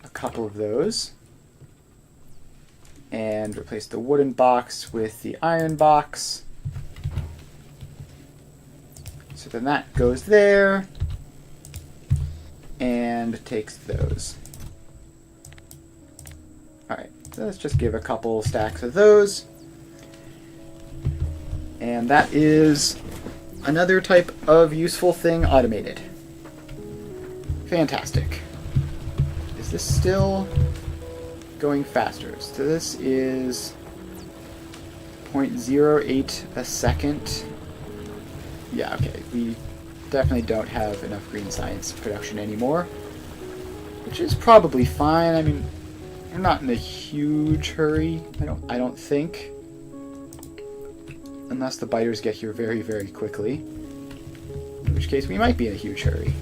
a couple of those and replace the wooden box with the iron box. So then that goes there and takes those. Alright, so let's just give a couple stacks of those. And that is another type of useful thing automated. Fantastic. Is this still going faster? So this is 0.08 a second. Yeah, okay. We definitely don't have enough green science production anymore, which is probably fine. I mean, we're not in a huge hurry. I don't think. Unless the biters get here very, very quickly. In which case we might be in a huge hurry.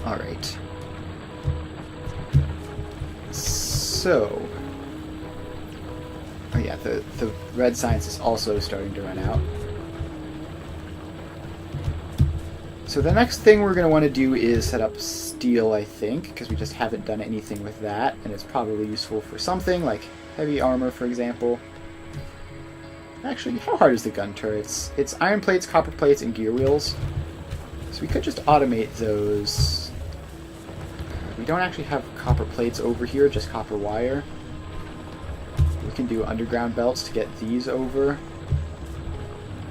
Alright. So... oh yeah, the red science is also starting to run out. So the next thing we're going to want to do is set up steel, I think, because we just haven't done anything with that, and it's probably useful for something, like heavy armor, for example. Actually, how hard is the gun turrets? It's iron plates, copper plates, and gear wheels. So we could just automate those. We don't actually have copper plates over here, just copper wire. We can do underground belts to get these over.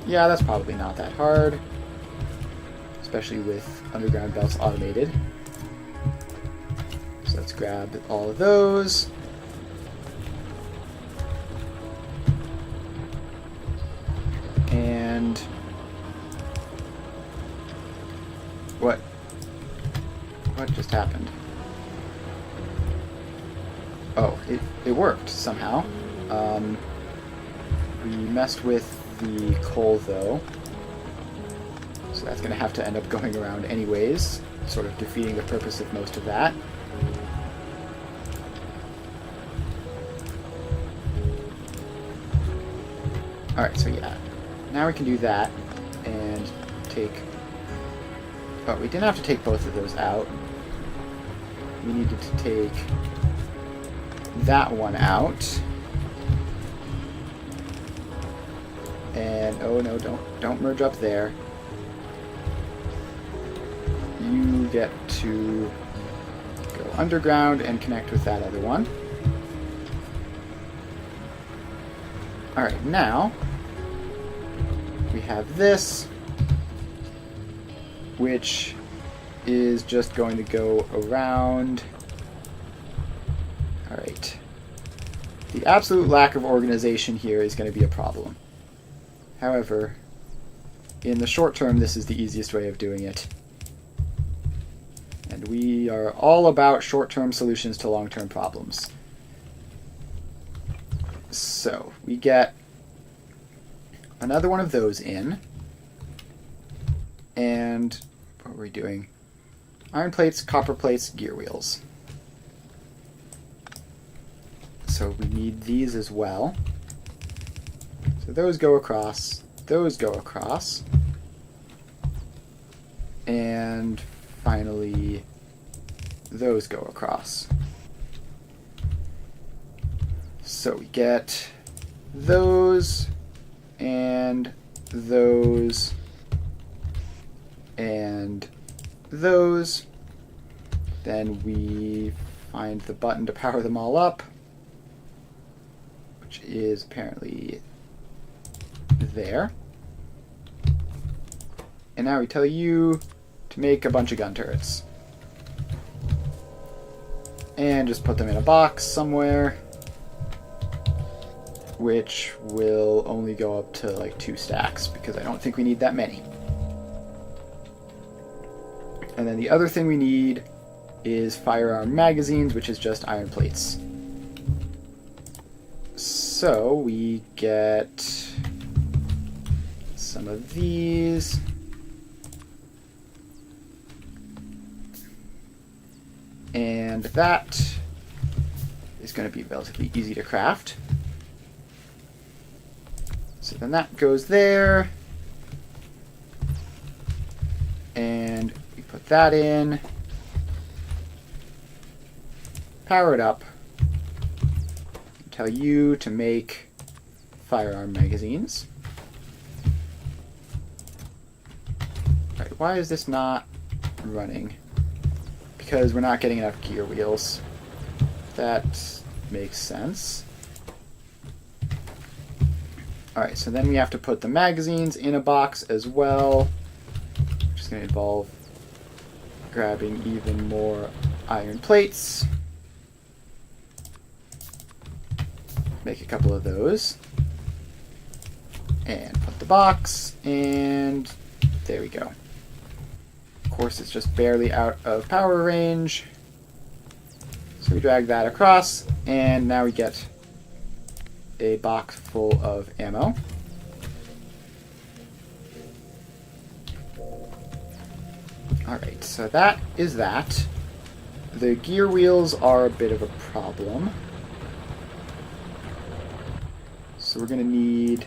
Yeah, that's probably not that hard, especially with underground belts automated. So let's grab all of those. And what just happened? Oh, it worked somehow. We messed with the coal though, so that's going to have to end up going around anyways, sort of defeating the purpose of most of that. Alright, so yeah. Now we can do that and take... oh, we didn't have to take both of those out. We needed to take that one out. And, oh no, don't merge up there. You get to go underground and connect with that other one. Alright, now we have this, which is just going to go around. Alright. The absolute lack of organization here is going to be a problem. However, in the short term, this is the easiest way of doing it. And we are all about short-term solutions to long-term problems. So, we get another one of those in. And what are we doing? Iron plates, copper plates, gear wheels. So we need these as well. So those go across, those go across. And finally, those go across. So we get those, and those, and those. Then we find the button to power them all up, which is apparently there. And now we tell you to make a bunch of gun turrets. And just put them in a box somewhere, which will only go up to like 2 stacks, because I don't think we need that many. And then the other thing we need is firearm magazines, which is just iron plates. So we get some of these. And that is going to be relatively easy to craft. So then that goes there. And we put that in. Power it up. Tell you to make firearm magazines. Right, why is this not running? Because we're not getting enough gear wheels. That makes sense. Alright, so then we have to put the magazines in a box as well, which is going to involve grabbing even more iron plates. Make a couple of those. And put the box, and there we go. Of course, it's just barely out of power range. So we drag that across, and now we get a box full of ammo. Alright, so that is that. The gear wheels are a bit of a problem. So we're going to need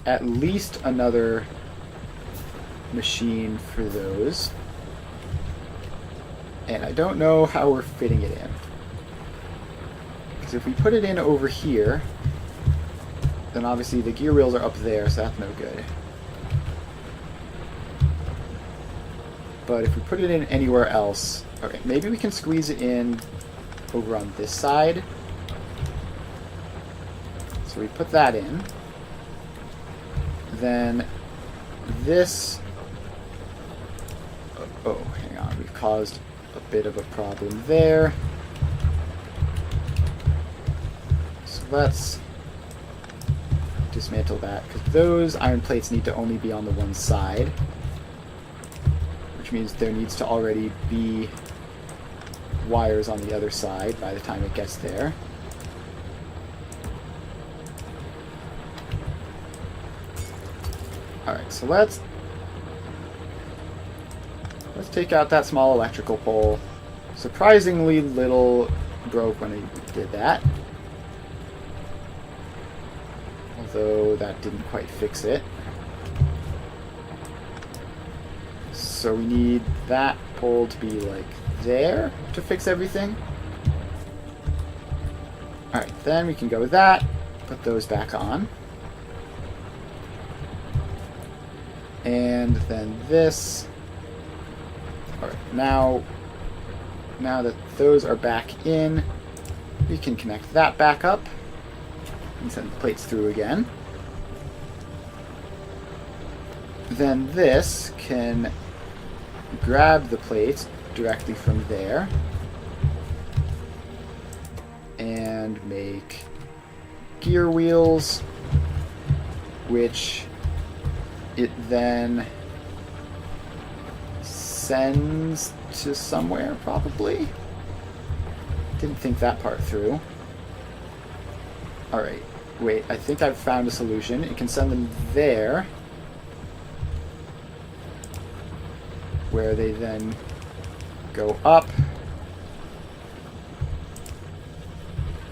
at least another machine for those. And I don't know how we're fitting it in. Because if we put it in over here, then obviously the gear wheels are up there, so that's no good. But if we put it in anywhere else... Okay, maybe we can squeeze it in over on this side. So we put that in. Then this... Oh, hang on. We've caused a bit of a problem there. So let's dismantle that, because those iron plates need to only be on the one side, which means there needs to already be wires on the other side by the time it gets there. Alright, so let's take out that small electrical pole. Surprisingly little broke when I did that. Although that didn't quite fix it. So we need that pole to be like there to fix everything. Alright, then we can go with that, put those back on. And then this. Alright, now that those are back in, we can connect that back up and send the plates through again. Then this can grab the plates directly from there and make gear wheels, which it then sends to somewhere, probably. Didn't think that part through. Alright, wait, I think I've found a solution. It can send them there, where they then go up,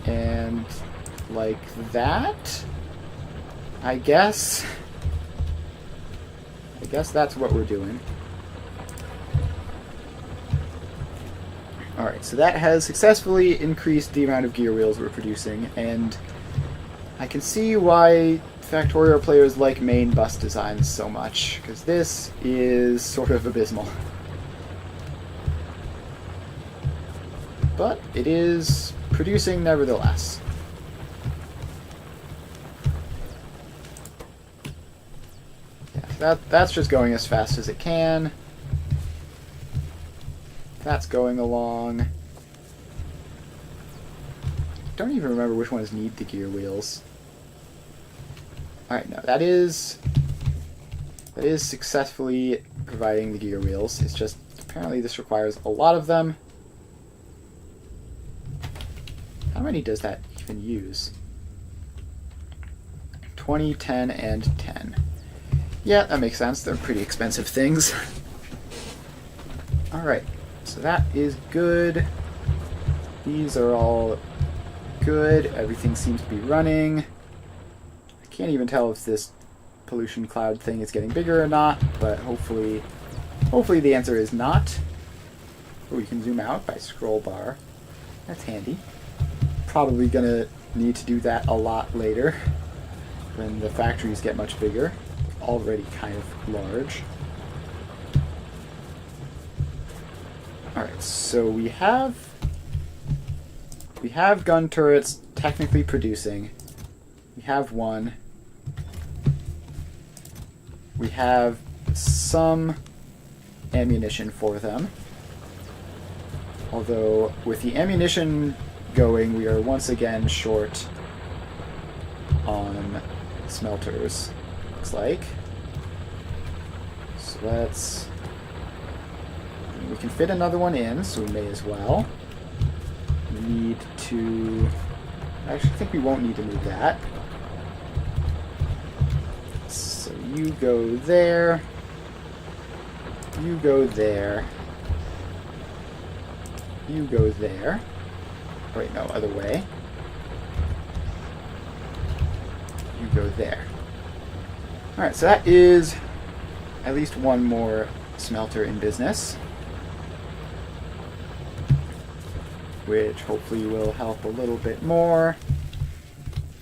and like that, I guess. I guess that's what we're doing. Alright, so that has successfully increased the amount of gear wheels we're producing, and I can see why Factorio players like main bus designs so much, because this is sort of abysmal. But it is producing nevertheless. Yeah, that's just going as fast as it can. That's going along. Don't even remember which ones need the gear wheels. Alright, no, that is successfully providing the gear wheels. It's just, apparently this requires a lot of them. How many does that even use? 20, 10, and 10. Yeah, that makes sense. They're pretty expensive things. Alright, so that is good. These are all good. Everything seems to be running. I can't even tell if this pollution cloud thing is getting bigger or not, but hopefully the answer is not. Oh, you can zoom out by scroll bar. That's handy. Probably gonna need to do that a lot later when the factories get much bigger. Already kind of large. Alright, so we have gun turrets technically producing. We have one. We have some ammunition for them. Although, with the ammunition going, we are once again short on smelters, looks like. So let's... we can fit another one in, so we may as well. We need to... I actually think we won't need to move that. So you go there. You go there. You go there. Wait, no, other way. You go there. Alright, so that is at least one more smelter in business, which hopefully will help a little bit more.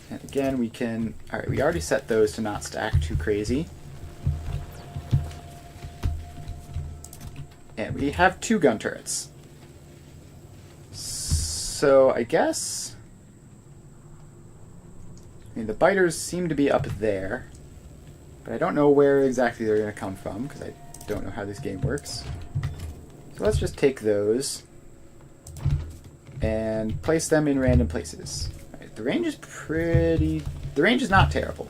And again, we can... Alright, we already set those to not stack too crazy. And we have 2 gun turrets. So I guess... I mean, the biters seem to be up there, but I don't know where exactly they're going to come from, because I don't know how this game works. So let's just take those and place them in random places. Right, the range is pretty... the range is not terrible.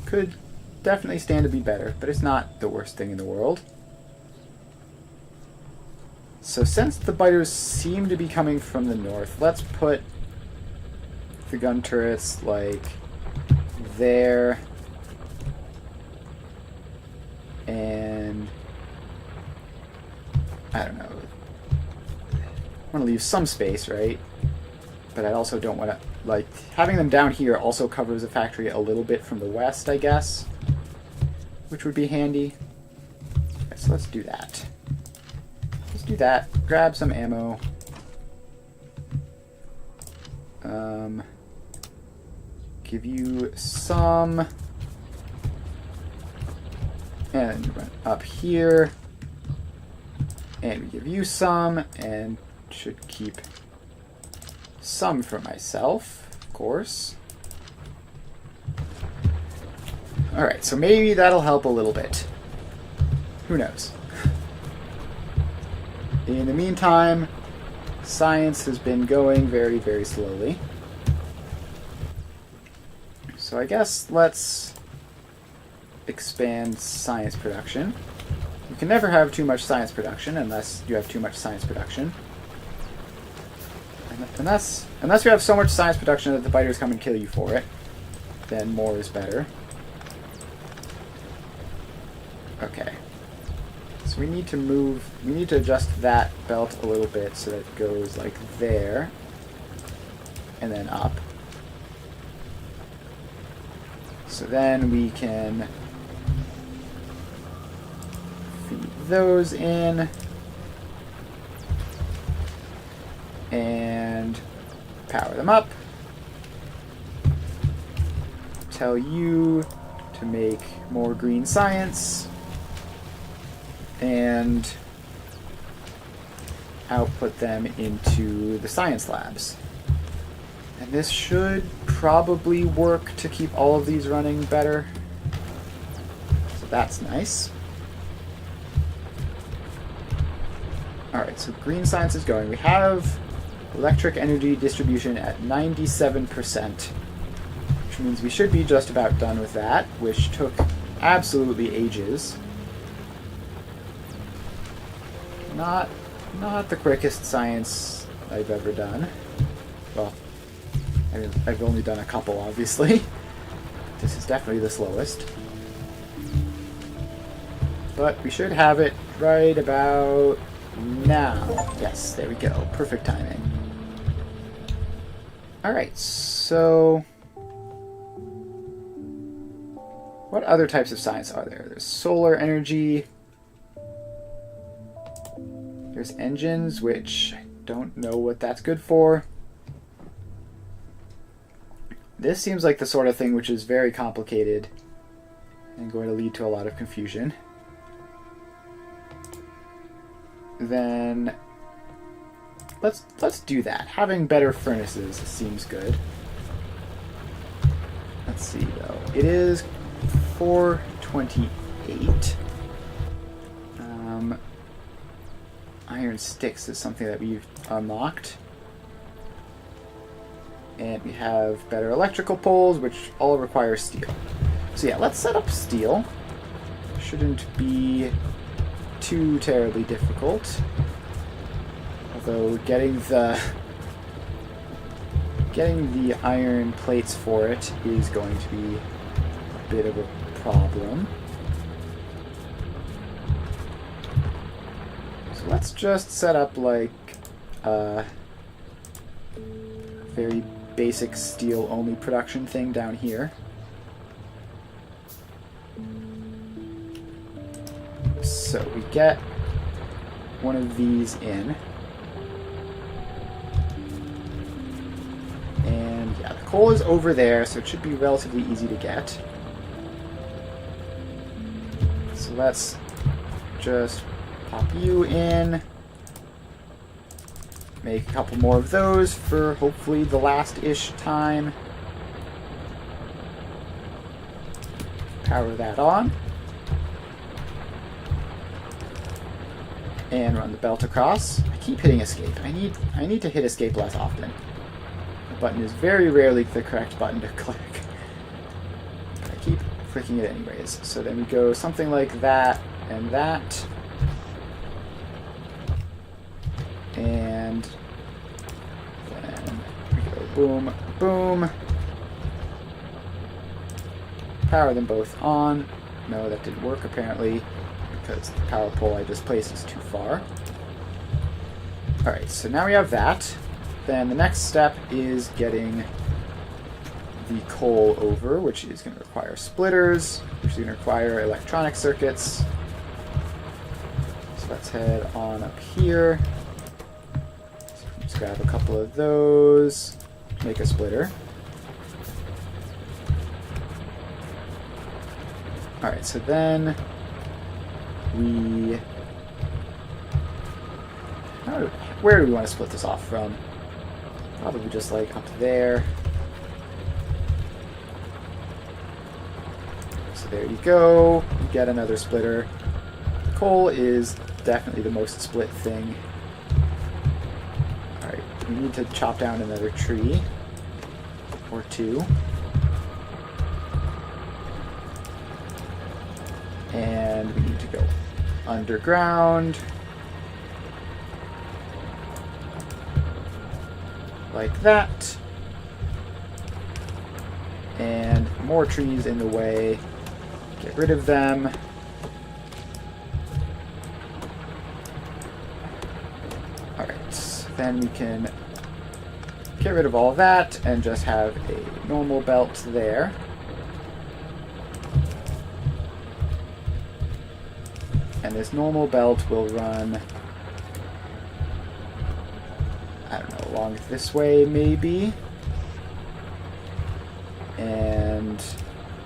Could definitely stand to be better, but it's not the worst thing in the world. So since the biters seem to be coming from the north, let's put the gun turrets like there, and I don't know. I want to leave some space, right? But I also don't want to, like, having them down here also covers the factory a little bit from the west, I guess, which would be handy. Okay, so let's do that. Let's do that. Grab some ammo. Give you some. And run up here. And we give you some, and should keep some for myself, of course. Alright, so maybe that'll help a little bit. Who knows? In the meantime, science has been going very, very slowly. So I guess let's expand science production. You can never have too much science production unless you have too much science production. Unless you have so much science production that the biters come and kill you for it, then more is better. Okay. So we need to adjust that belt a little bit so that it goes like there, and then up. So then we can feed those in, and power them up. Tell you to make more green science, and output them into the science labs. And this should probably work to keep all of these running better. So that's nice. Alright, so green science is going. We have electric energy distribution at 97%, which means we should be just about done with that, which took absolutely ages. Not the quickest science I've ever done. Well, I mean, I've only done a couple, obviously. This is definitely the slowest. But we should have it right about now. Yes, there we go. Perfect timing. Alright, so what other types of science are there? There's solar energy. There's engines, which I don't know what that's good for. This seems like the sort of thing which is very complicated and going to lead to a lot of confusion. Then let's do that. Having better furnaces seems good. Let's see though. It is 428. Iron sticks is something that we've unlocked. And we have better electrical poles, which all require steel. So yeah, let's set up steel. Shouldn't be too terribly difficult. Although getting the iron plates for it is going to be a bit of a problem. So let's just set up like a very basic steel only production thing down here. So we get one of these in. And yeah, the coal is over there, so it should be relatively easy to get. So let's just pop you in. Make a couple more of those for hopefully the last-ish time. Power that on. And run the belt across. I keep hitting escape. I need to hit escape less often. The button is very rarely the correct button to click. But I keep clicking it anyways. So then we go something like that and that. And then we go boom, boom. Power them both on. No, that didn't work apparently, because the power pole I just placed is too far. Alright, so now we have that. Then the next step is getting the coal over, which is going to require splitters, which is going to require electronic circuits. So let's head on up here. Let's grab a couple of those, make a splitter. Alright, so then where do we want to split this off from? Probably just like up there. So there you go. You get another splitter. Coal is definitely the most split thing we need to chop down another tree or two. And we need to go underground. Like that. And more trees in the way. Get rid of them. Alright, then we can get rid of all of that and just have a normal belt there. And this normal belt will run, I don't know, along this way maybe. And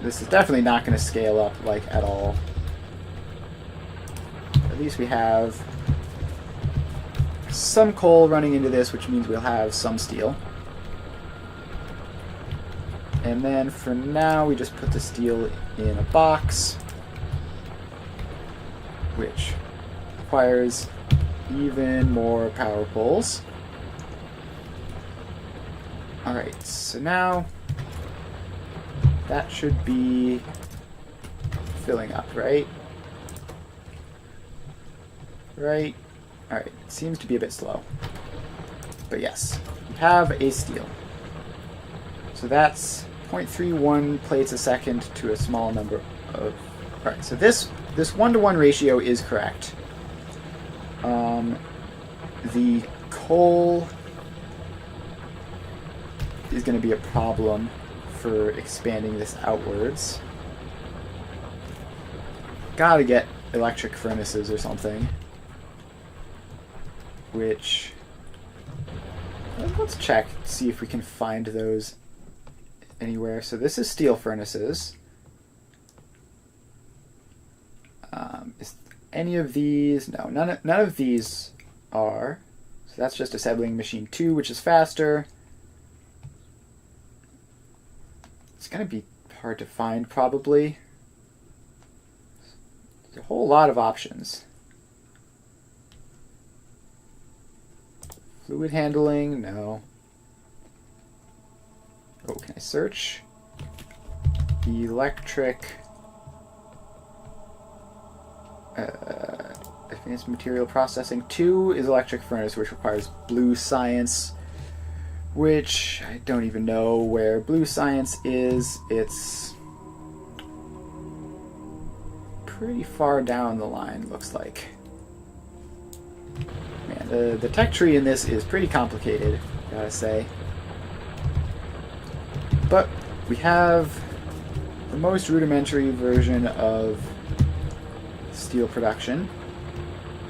this is definitely not going to scale up like at all. At least we have some coal running into this, which means we'll have some steel. And then for now we just put the steel in a box, which requires even more power poles. Alright, so now that should be filling up, right? Right? Alright, it seems to be a bit slow. But yes, we have a steel. So that's 0.31 plates a second to a small number of... Alright, so this 1-to-1 ratio is correct. The coal is going to be a problem for expanding this outwards. Gotta get electric furnaces or something. Which... let's check, see if we can find those anywhere. So this is steel furnaces. Is any of these... No, none of these are. So that's just assembling machine 2, which is faster. It's going to be hard to find, probably. There's a whole lot of options. Fluid handling? No. Oh, can I search? Electric... advanced material processing 2 is electric furnace, which requires blue science, which I don't even know where blue science is. It's pretty far down the line, looks like. Man, the tech tree in this is pretty complicated, gotta say. But we have the most rudimentary version of steel production.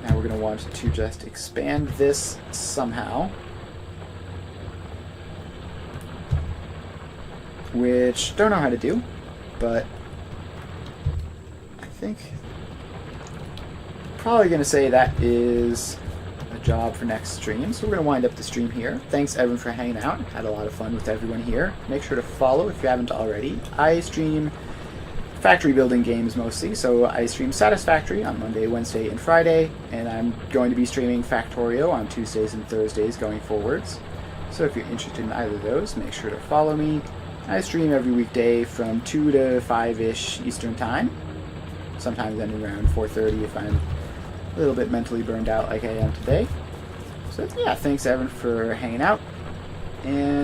Now we're going to want to just expand this somehow, which don't know how to do, but I think probably going to say that is a job for next stream. So we're going to wind up the stream here. Thanks everyone for hanging out. Had a lot of fun with everyone here. Make sure to follow if you haven't already. I stream factory building games mostly, so I stream Satisfactory on Monday, Wednesday, and Friday, and I'm going to be streaming Factorio on Tuesdays and Thursdays going forwards. So if you're interested in either of those, make sure to follow me. I stream every weekday from 2 to 5-ish Eastern Time, sometimes then around 4:30 if I'm a little bit mentally burned out like I am today. So yeah, thanks everyone for hanging out, and